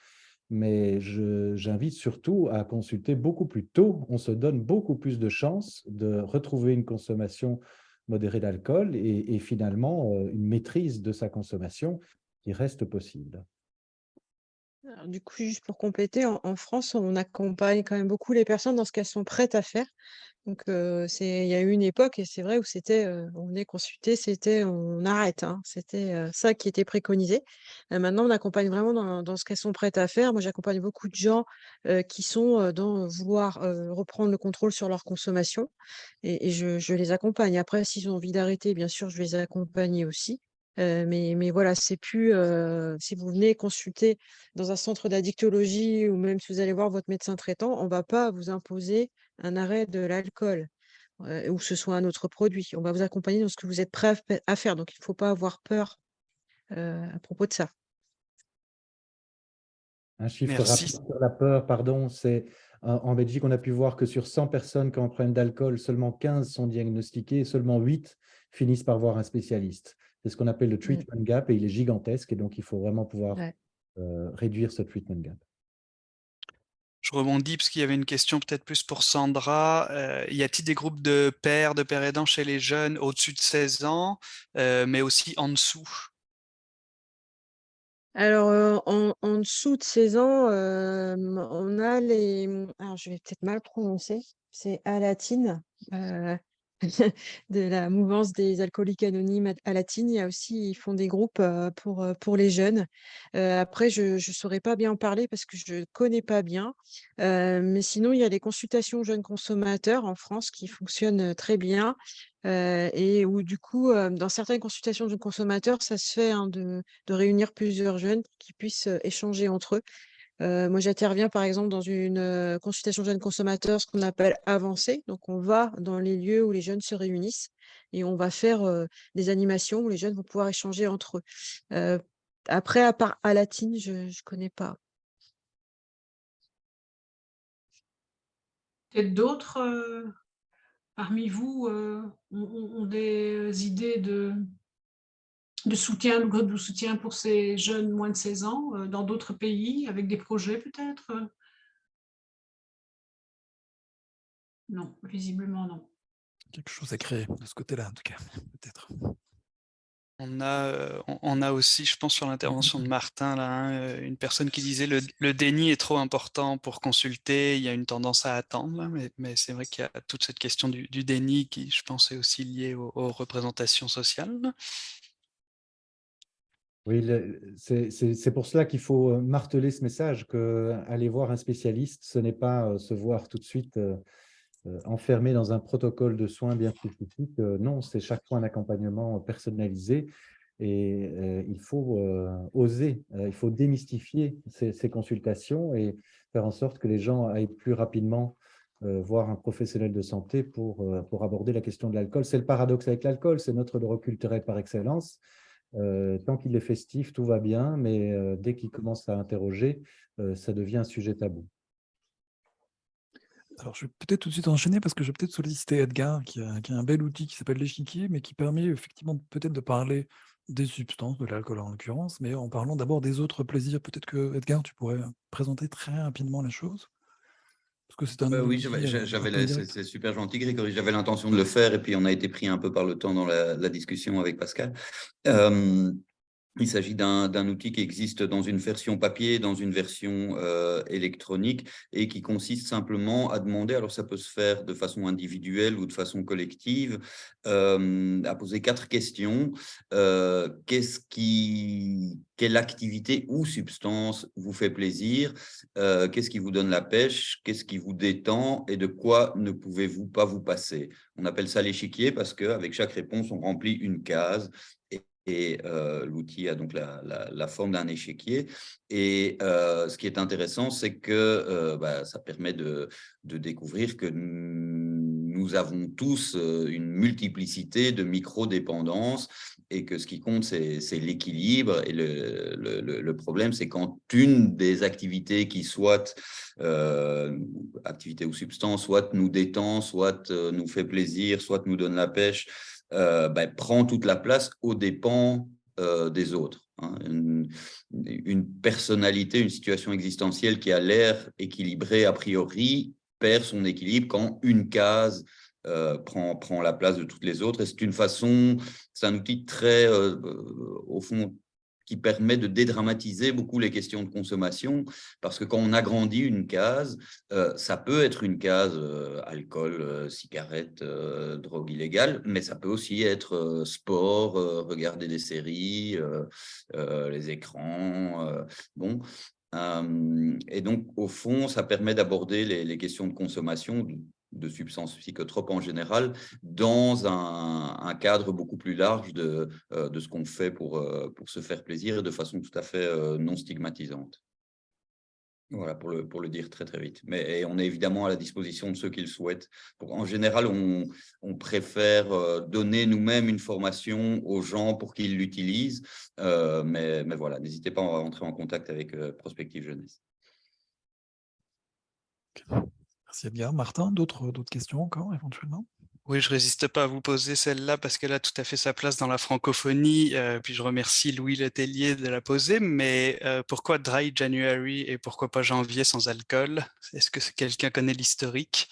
Mais j'invite surtout à consulter beaucoup plus tôt. On se donne beaucoup plus de chances de retrouver une consommation modérée d'alcool et finalement une maîtrise de sa consommation qui reste possible. Alors, du coup, juste pour compléter, en France, on accompagne quand même beaucoup les personnes dans ce qu'elles sont prêtes à faire. Donc, il y a eu une époque, et c'est vrai, où c'était, on venait consulter, c'était on arrête, hein. C'était ça qui était préconisé. Maintenant, on accompagne vraiment dans ce qu'elles sont prêtes à faire. Moi, j'accompagne beaucoup de gens qui sont dans vouloir reprendre le contrôle sur leur consommation, et je les accompagne. Après, s'ils ont envie d'arrêter, bien sûr, je vais les accompagner aussi. Mais voilà, c'est plus si vous venez consulter dans un centre d'addictologie, ou même si vous allez voir votre médecin traitant, on ne va pas vous imposer un arrêt de l'alcool ou que ce soit un autre produit. On va vous accompagner dans ce que vous êtes prêt à faire. Donc, il ne faut pas avoir peur à propos de ça. Un chiffre Merci. rapide sur la peur, pardon, c'est en Belgique, on a pu voir que sur 100 personnes qui ont un problème d'alcool, seulement 15 sont diagnostiquées et seulement 8 finissent par voir un spécialiste. C'est ce qu'on appelle le treatment gap et il est gigantesque et donc il faut vraiment pouvoir réduire ce treatment gap. Je rebondis parce qu'il y avait une question peut-être plus pour Sandra. Y a-t-il des groupes de pères aidants chez les jeunes au-dessus de 16 ans, mais aussi en dessous? Alors, en dessous de 16 ans, on a alors je vais peut-être mal prononcer, c'est Alatine, de la mouvance des alcooliques anonymes Alatine. Il y a aussi, ils font des groupes pour les jeunes. Après, je ne saurais pas bien en parler parce que je ne connais pas bien. Mais sinon, il y a les consultations jeunes consommateurs en France qui fonctionnent très bien. Et où du coup, dans certaines consultations de consommateurs, ça se fait de réunir plusieurs jeunes pour qu'ils puissent échanger entre eux. Moi, j'interviens par exemple dans une consultation jeunes consommateurs, ce qu'on appelle avancée. Donc, on va dans les lieux où les jeunes se réunissent et on va faire des animations où les jeunes vont pouvoir échanger entre eux. Après, à part Alatine, je ne connais pas. Peut-être d'autres parmi vous ont des idées de soutien, de groupe de soutien pour ces jeunes moins de 16 ans dans d'autres pays, avec des projets peut-être? Non, visiblement non. Quelque chose à créer de ce côté-là, en tout cas, peut-être. On a aussi, je pense, sur l'intervention de Martin, là, hein, une personne qui disait le déni est trop important pour consulter, il y a une tendance à attendre, là, mais c'est vrai qu'il y a toute cette question du déni qui, je pense, est aussi liée aux représentations sociales. Oui, c'est pour cela qu'il faut marteler ce message qu'aller voir un spécialiste, ce n'est pas se voir tout de suite enfermé dans un protocole de soins bien spécifique. Non, c'est chaque fois un accompagnement personnalisé et il faut oser, il faut démystifier ces consultations et faire en sorte que les gens aillent plus rapidement voir un professionnel de santé pour aborder la question de l'alcool. C'est le paradoxe avec l'alcool, c'est notre drogue culturel par excellence. Tant qu'il est festif, tout va bien, mais dès qu'il commence à interroger, ça devient un sujet tabou. Alors, je vais peut-être tout de suite enchaîner parce que je vais peut-être solliciter Edgar, qui a un bel outil qui s'appelle l'échiquier, mais qui permet effectivement peut-être de parler des substances, de l'alcool en l'occurrence, mais en parlant d'abord des autres plaisirs. Peut-être que, Edgar, tu pourrais présenter très rapidement la chose, parce que c'est un Oui, outil c'est super gentil, Grégory. J'avais l'intention de le faire et puis on a été pris un peu par le temps dans la discussion avec Pascal. Il s'agit d'un outil qui existe dans une version papier, dans une version électronique et qui consiste simplement à demander, alors ça peut se faire de façon individuelle ou de façon collective, à poser 4 questions. Quelle activité ou substance vous fait plaisir? Qu'est-ce qui vous donne la pêche? Qu'est-ce qui vous détend? Et de quoi ne pouvez-vous pas vous passer? On appelle ça l'échiquier parce qu'avec chaque réponse, on remplit une case. Et l'outil a donc la forme d'un échiquier. Et ce qui est intéressant, c'est que ça permet de découvrir que nous avons tous une multiplicité de micro-dépendances et que ce qui compte, c'est l'équilibre. Et le problème, c'est quand une des activités qui soit activité ou substance, soit nous détend, soit nous fait plaisir, soit nous donne la pêche, prend toute la place aux dépens des autres. Hein. Une personnalité, une situation existentielle qui a l'air équilibrée a priori perd son équilibre quand une case prend la place de toutes les autres. Et c'est un outil très, au fond, qui permet de dédramatiser beaucoup les questions de consommation, parce que quand on agrandit une case, ça peut être une case alcool, cigarette, drogue illégale, mais ça peut aussi être sport, regarder des séries, les écrans, bon. Et donc, au fond, ça permet d'aborder les questions de consommation de substances psychotropes en général dans un cadre beaucoup plus large de ce qu'on fait pour se faire plaisir et de façon tout à fait non stigmatisante. Voilà, pour le dire très, très vite. Mais on est évidemment à la disposition de ceux qui le souhaitent. En général, on préfère donner nous-mêmes une formation aux gens pour qu'ils l'utilisent. Mais voilà, n'hésitez pas à entrer en contact avec Prospective Jeunesse. Merci Edgar. Martin, d'autres questions encore éventuellement? Oui, je ne résiste pas à vous poser celle-là parce qu'elle a tout à fait sa place dans la francophonie. Puis je remercie Louis Letellier de la poser. Mais pourquoi Dry January et pourquoi pas janvier sans alcool? Est-ce que quelqu'un connaît l'historique?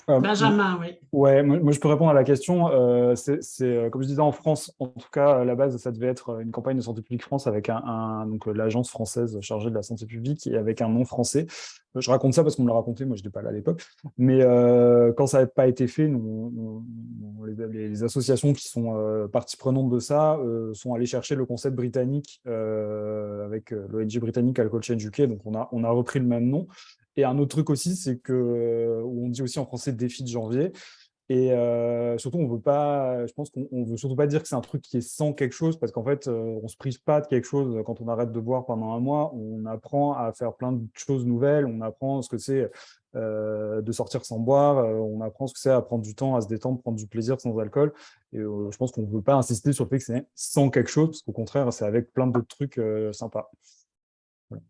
Benjamin, oui. Ouais, moi je peux répondre à la question. Comme je disais, en France, en tout cas, à la base, ça devait être une campagne de Santé publique France avec donc l'agence française chargée de la santé publique et avec un nom français. Je raconte ça parce qu'on me l'a raconté, moi je n'étais pas là à l'époque. Mais quand ça n'a pas été fait, les associations qui sont partie prenante de ça sont allées chercher le concept britannique avec l'ONG britannique Alcohol Change UK. Donc on a repris le même nom. Et un autre truc aussi, c'est que, où on dit aussi en français défi de janvier, et surtout, je pense qu'on veut surtout pas dire que c'est un truc qui est sans quelque chose, parce qu'en fait, on se prive pas de quelque chose quand on arrête de boire pendant un mois. On apprend à faire plein de choses nouvelles, on apprend ce que c'est de sortir sans boire, on apprend ce que c'est à prendre du temps, à se détendre, prendre du plaisir sans alcool. Et je pense qu'on ne veut pas insister sur le fait que c'est sans quelque chose, parce qu'au contraire, c'est avec plein d'autres trucs sympas. Voilà.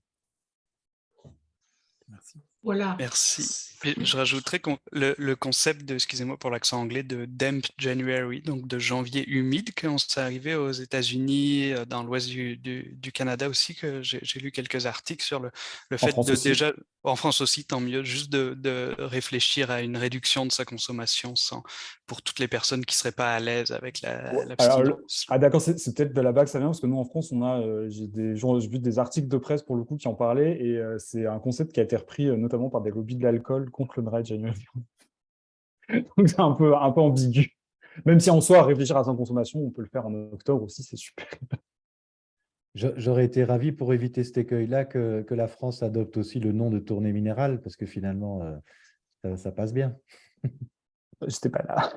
Merci. Voilà. Merci. Et je rajouterais le concept de, excusez-moi pour l'accent anglais, de damp January, donc de janvier humide, qu'on s'est arrivé aux États-Unis, dans l'ouest du Canada aussi, que j'ai lu quelques articles sur le fait de déjà, en France aussi, tant mieux, juste de réfléchir à une réduction de sa consommation pour toutes les personnes qui ne seraient pas à l'aise avec l'abstinence. D'accord, c'est peut-être de là-bas que ça vient, parce que nous en France, j'ai vu des articles de presse pour le coup qui en parlaient, et c'est un concept qui a été repris notamment par des lobbies de l'alcool contre le Dry January. Donc c'est un peu ambigu. Même si en soi, réfléchir à sa consommation, on peut le faire en octobre aussi, c'est super. J'aurais été ravi, pour éviter cet écueil-là, que la France adopte aussi le nom de tournée minérale, parce que finalement, ça passe bien. J'étais pas là.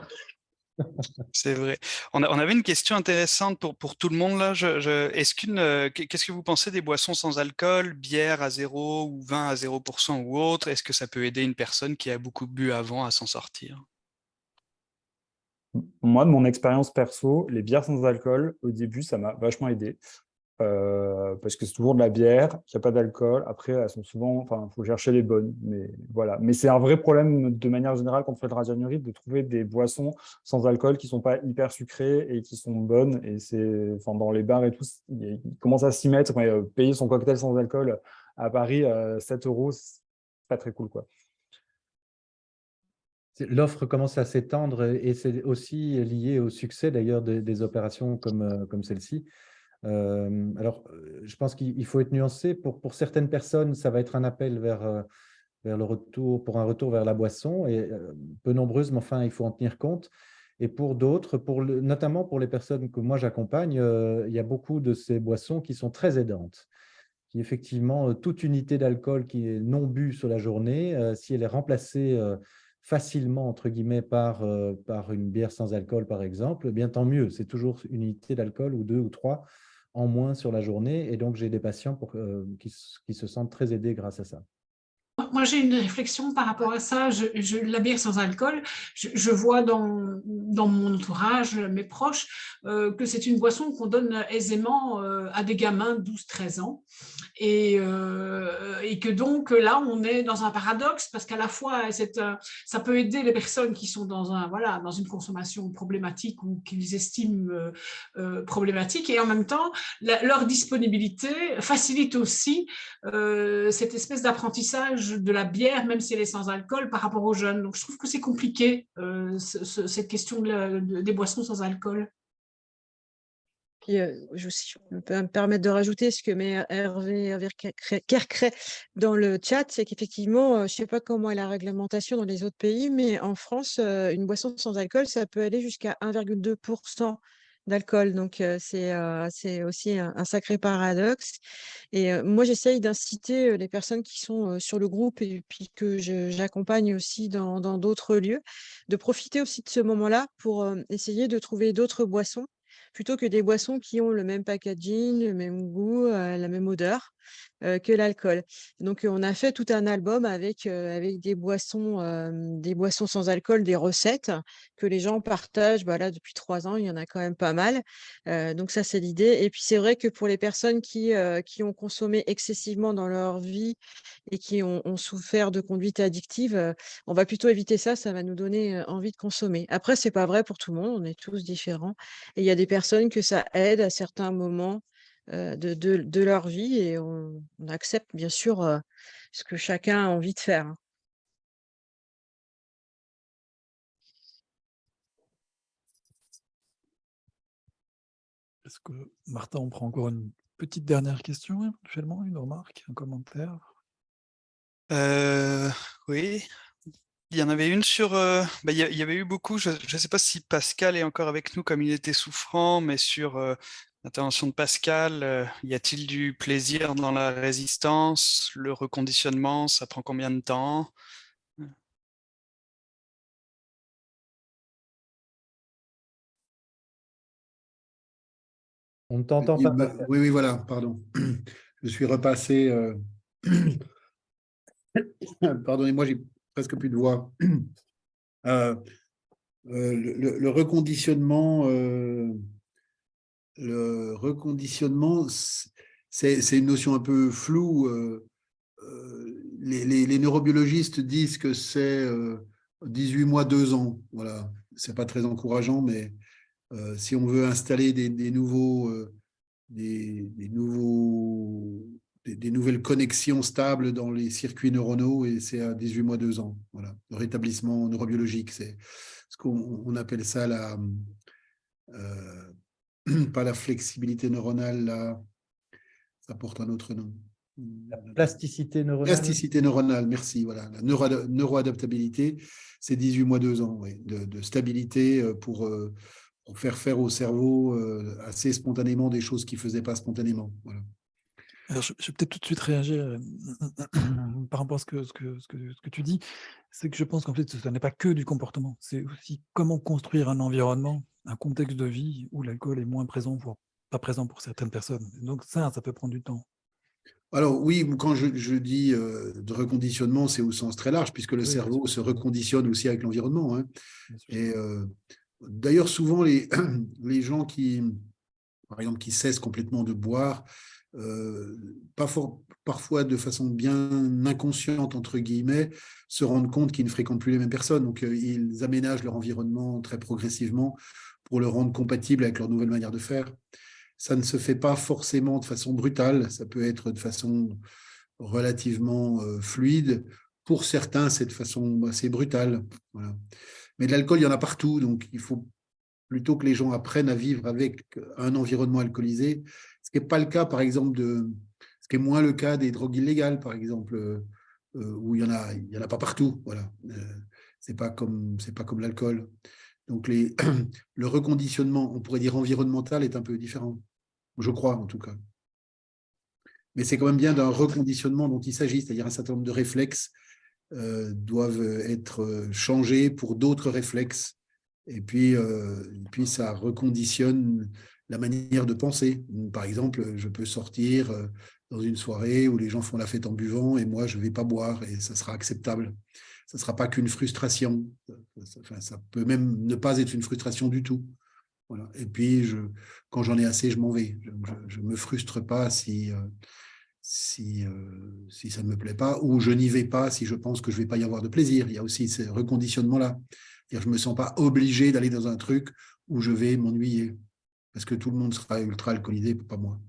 C'est vrai. On avait une question intéressante pour tout le monde là. Qu'est-ce que vous pensez des boissons sans alcool, bière à 0 ou vin à 0% ou autre? Est-ce que ça peut aider une personne qui a beaucoup bu avant à s'en sortir? Moi, de mon expérience perso, les bières sans alcool, au début, ça m'a vachement aidé. Parce que c'est toujours de la bière, il n'y a pas d'alcool. Après, elles sont souvent, il faut chercher les bonnes. Mais voilà. Mais c'est un vrai problème de manière générale quand on fait le Dry January de trouver des boissons sans alcool qui ne sont pas hyper sucrées et qui sont bonnes. Et dans les bars et tout, ils commencent à s'y mettre. Payer son cocktail sans alcool à Paris, 7 €, c'est pas très cool, quoi. L'offre commence à s'étendre et c'est aussi lié au succès d'ailleurs des opérations comme celle-ci. Alors, je pense qu'il faut être nuancé. Pour certaines personnes, ça va être un appel vers le retour, pour un retour vers la boisson, et peu nombreuses, mais enfin, il faut en tenir compte. Et pour d'autres, notamment pour les personnes que moi j'accompagne, il y a beaucoup de ces boissons qui sont très aidantes, qui effectivement, toute unité d'alcool qui est non bu sur la journée, si elle est remplacée facilement, entre guillemets, par une bière sans alcool, par exemple, eh bien tant mieux. C'est toujours une unité d'alcool ou 2 ou 3 en moins sur la journée. Et donc, j'ai des patients qui se sentent très aidés grâce à ça. Moi, j'ai une réflexion par rapport à ça. La bière sans alcool, je vois dans mon entourage, mes proches, que c'est une boisson qu'on donne aisément à des gamins de 12-13 ans. Et que donc là, on est dans un paradoxe parce qu'à la fois, ça peut aider les personnes qui sont dans une consommation problématique ou qu'ils estiment problématique, et en même temps, leur disponibilité facilite aussi cette espèce d'apprentissage de la bière, même si elle est sans alcool, par rapport aux jeunes. Donc, je trouve que c'est compliqué, cette question des boissons sans alcool. Puis, je peux me permettre de rajouter ce que met Hervé Kercret dans le chat, c'est qu'effectivement, je ne sais pas comment est la réglementation dans les autres pays, mais en France, une boisson sans alcool, ça peut aller jusqu'à 1,2% d'alcool. Donc, c'est aussi un sacré paradoxe. Et moi, j'essaye d'inciter les personnes qui sont sur le groupe et puis que j'accompagne aussi dans d'autres lieux, de profiter aussi de ce moment-là pour essayer de trouver d'autres boissons plutôt que des boissons qui ont le même packaging, le même goût, la même odeur, que l'alcool. Donc, on a fait tout un album avec des boissons sans alcool, des recettes que les gens partagent. Bah, là, depuis 3 ans, il y en a quand même pas mal. Donc ça, c'est l'idée. Et puis, c'est vrai que pour les personnes qui ont consommé excessivement dans leur vie et qui ont souffert de conduite addictive, on va plutôt éviter ça. Ça va nous donner envie de consommer. Après, c'est pas vrai pour tout le monde. On est tous différents. Et il y a des personnes que ça aide à certains moments de leur vie et on accepte bien sûr ce que chacun a envie de faire, hein. Est-ce que, Martin, on prend encore une petite dernière question, éventuellement, une remarque, un commentaire? Oui, il y en avait une sur... il y avait eu beaucoup, je ne sais pas si Pascal est encore avec nous comme il était souffrant, mais sur l'intervention de Pascal, y a-t-il du plaisir dans la résistance, le reconditionnement, ça prend combien de temps? On ne t'entend pas. Oui, voilà, pardon. Je suis repassé. Pardonnez-moi, j'ai presque plus de voix. Le reconditionnement, c'est une notion un peu floue. Les neurobiologistes disent que c'est 18 mois, 2 ans. Voilà, c'est pas très encourageant, mais si on veut installer des nouvelles connexions stables dans les circuits neuronaux, et c'est à 18 mois, 2 ans. Voilà, le rétablissement neurobiologique, c'est ce qu'on appelle ça pas la flexibilité neuronale, ça porte un autre nom. La plasticité neuronale. Plasticité neuronale, merci. Voilà. La neuroadaptabilité, c'est 18 mois, 2 ans, oui, de stabilité pour faire au cerveau assez spontanément des choses qu'il ne faisait pas spontanément. Voilà. Alors, je vais peut-être tout de suite réagir par rapport à ce que tu dis. C'est que je pense qu'en fait, ce n'est pas que du comportement. C'est aussi comment construire un environnement, un contexte de vie où l'alcool est moins présent, voire pas présent pour certaines personnes. Donc ça peut prendre du temps. Alors oui, quand je dis de reconditionnement, c'est au sens très large, puisque le cerveau se reconditionne aussi avec l'environnement, hein. Et d'ailleurs, souvent, les gens par exemple, qui cessent complètement de boire, parfois de façon bien inconsciente, entre guillemets, se rendent compte qu'ils ne fréquentent plus les mêmes personnes. Donc, ils aménagent leur environnement très progressivement pour le rendre compatible avec leur nouvelle manière de faire. Ça ne se fait pas forcément de façon brutale, ça peut être de façon relativement fluide. Pour certains, c'est de façon assez brutale. Voilà. Mais de l'alcool, il y en a partout, donc il faut plutôt que les gens apprennent à vivre avec un environnement alcoolisé, ce qui n'est pas le cas, par exemple, ce qui est moins le cas des drogues illégales, par exemple, où il y en a pas partout. Voilà. C'est pas comme l'alcool. Donc le reconditionnement, on pourrait dire environnemental, est un peu différent. Je crois, en tout cas. Mais c'est quand même bien d'un reconditionnement dont il s'agit, c'est-à-dire un certain nombre de réflexes doivent être changés pour d'autres réflexes. Et puis ça reconditionne la manière de penser. Par exemple, je peux sortir dans une soirée où les gens font la fête en buvant et moi, je ne vais pas boire et ça sera acceptable. Ça ne sera pas qu'une frustration. Ça peut même ne pas être une frustration du tout. Voilà. Et puis, quand j'en ai assez, je m'en vais. Je ne me frustre pas si ça ne me plaît pas, ou je n'y vais pas si je pense que je ne vais pas y avoir de plaisir. Il y a aussi ce reconditionnement-là. Je ne me sens pas obligé d'aller dans un truc où je vais m'ennuyer, parce que tout le monde sera ultra alcoolisé, pas moi.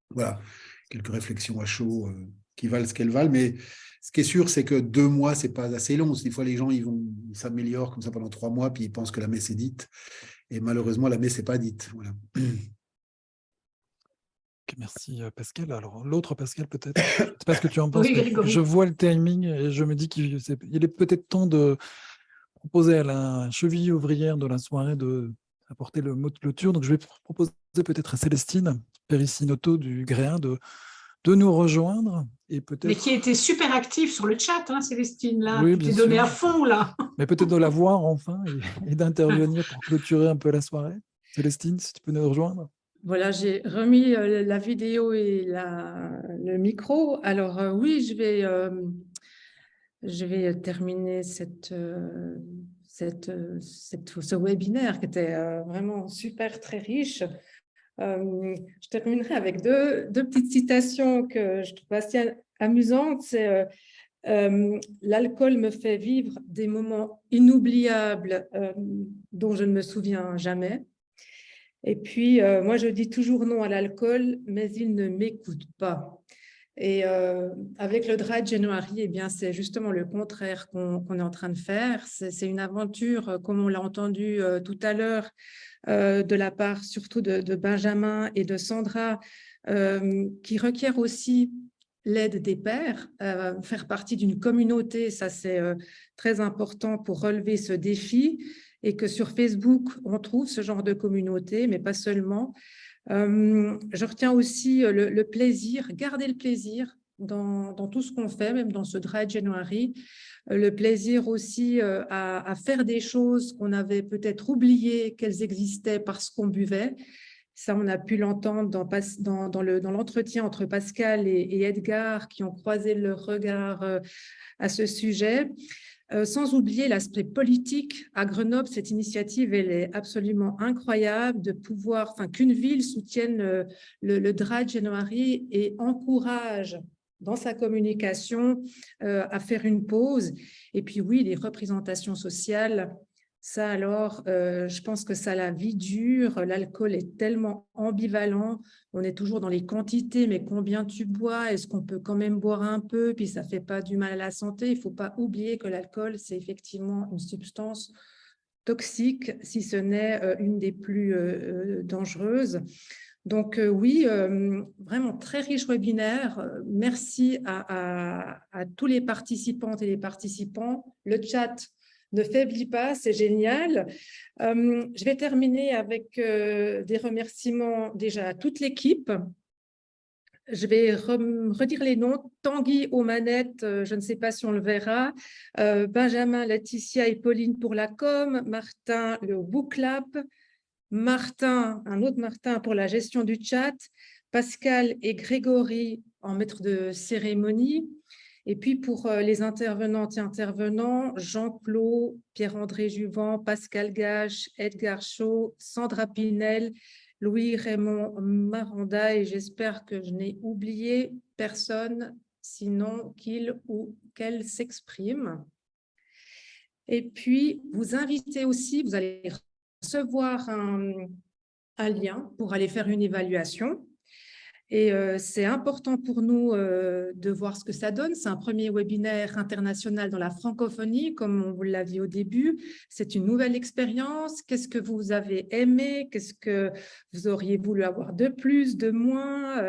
Voilà, quelques réflexions à chaud qui valent ce qu'elles valent, mais ce qui est sûr, c'est que 2 mois, ce n'est pas assez long. Des fois, les gens ils s'améliorent comme ça pendant 3 mois, puis ils pensent que la messe est dite. Et malheureusement, la messe n'est pas dite. Voilà. Ok, merci Pascal. Alors l'autre Pascal peut-être, je ne sais pas ce que tu en penses, Oui, mais Grégory. je vois le timing et je me dis qu'il est peut-être temps de proposer à la cheville ouvrière de la soirée d'apporter le mot de clôture. Donc je vais proposer peut-être à Célestine Périssinoto du Gréin de nous rejoindre et Mais peut-être, qui était super active sur le chat, hein, Célestine, là. oui Tu bien t'es donné à sûr, fond, là. mais peut-être de la voir enfin et d'intervenir pour clôturer un peu la soirée. Célestine, si tu peux nous rejoindre. Voilà, j'ai remis la vidéo et le micro. Alors oui, je vais terminer ce webinaire qui était vraiment super, très riche. Je terminerai avec deux petites citations que je trouve assez amusantes. C'est l'alcool me fait vivre des moments inoubliables dont je ne me souviens jamais. Et puis, moi, je dis toujours non à l'alcool, mais il ne m'écoute pas. Et avec le Dry January, eh bien, c'est justement le contraire qu'on est en train de faire. C'est une aventure, comme on l'a entendu tout à l'heure, de la part surtout de Benjamin et de Sandra, qui requiert aussi l'aide des pairs, faire partie d'une communauté, ça c'est très important pour relever ce défi, et que sur Facebook, on trouve ce genre de communauté, mais pas seulement. Je retiens aussi le plaisir, garder le plaisir dans tout ce qu'on fait, même dans ce Dry January, le plaisir aussi à faire des choses qu'on avait peut-être oubliées qu'elles existaient parce qu'on buvait. Ça, on a pu l'entendre dans l'entretien entre Pascal et Edgar, qui ont croisé leur regard à ce sujet. Sans oublier l'aspect politique. À Grenoble, cette initiative, elle est absolument incroyable de pouvoir, qu'une ville soutienne le Dry January et encourage dans sa communication à faire une pause. Et puis oui, les représentations sociales, ça alors, je pense que ça la vie dure. L'alcool est tellement ambivalent. On est toujours dans les quantités, mais combien tu bois? Est-ce qu'on peut quand même boire un peu? Puis ça ne fait pas du mal à la santé. Il ne faut pas oublier que l'alcool, c'est effectivement une substance toxique, si ce n'est une des plus dangereuses. Donc oui, vraiment très riche webinaire. Merci à tous les participantes et les participants. Le chat ne faiblit pas, c'est génial. Je vais terminer avec des remerciements déjà à toute l'équipe. Je vais redire les noms. Tanguy aux manettes, je ne sais pas si on le verra. Benjamin, Laetitia et Pauline pour la com. Martin, le booklab. Martin, un autre Martin pour la gestion du chat. Pascal et Grégory en maître de cérémonie. Et puis pour les intervenantes et intervenants, Jean-Claude, Pierre-André Juvent, Pascal Gache, Edgar Chaud, Sandra Pinel, Louis-Raymond Maranda, et j'espère que je n'ai oublié personne, sinon qu'il ou qu'elle s'exprime. Et puis, vous invitez aussi, vous allez recevoir un lien pour aller faire une évaluation. Et c'est important pour nous de voir ce que ça donne. C'est un premier webinaire international dans la francophonie, comme on vous l'a dit au début. C'est une nouvelle expérience. Qu'est-ce que vous avez aimé? Qu'est-ce que vous auriez voulu avoir de plus, de moins?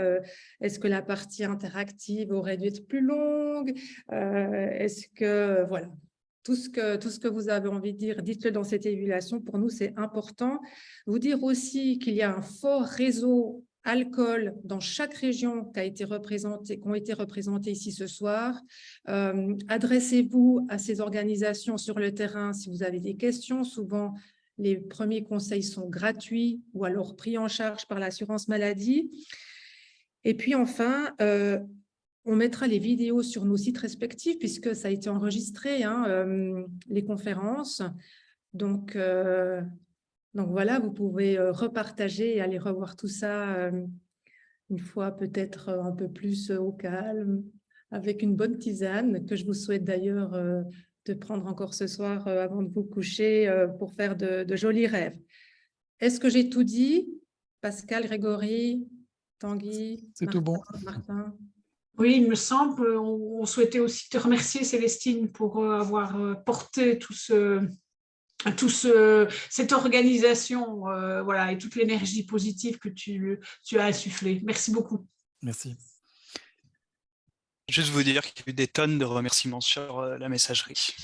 Est-ce que la partie interactive aurait dû être plus longue? Est-ce que, voilà, tout ce que vous avez envie de dire, dites-le dans cette évaluation. Pour nous, c'est important. Vous dire aussi qu'il y a un fort réseau alcool dans chaque région qui ont été représentées ici ce soir. Adressez-vous à ces organisations sur le terrain si vous avez des questions. Souvent, les premiers conseils sont gratuits ou alors pris en charge par l'assurance maladie. Et puis enfin, on mettra les vidéos sur nos sites respectifs puisque ça a été enregistré, les conférences. Donc voilà, vous pouvez repartager et aller revoir tout ça une fois peut-être un peu plus au calme, avec une bonne tisane, que je vous souhaite d'ailleurs de prendre encore ce soir avant de vous coucher pour faire de jolis rêves. Est-ce que j'ai tout dit? Pascal, Grégory, Tanguy, C'est tout bon. Martin? Oui, il me semble. On souhaitait aussi te remercier, Célestine, pour avoir porté tout ce cette organisation voilà, et toute l'énergie positive que tu as insufflée. Merci beaucoup. Merci. Juste vous dire qu'il y a eu des tonnes de remerciements sur la messagerie.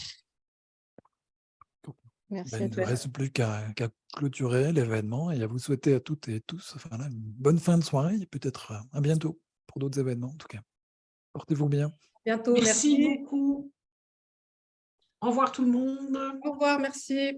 Merci Il à ne toi. reste plus qu'à clôturer l'événement et à vous souhaiter à toutes et tous une bonne fin de soirée et peut-être à bientôt pour d'autres événements en tout cas. Portez-vous bien. Bientôt, Merci merci. beaucoup. Au revoir tout le monde. Au revoir, merci.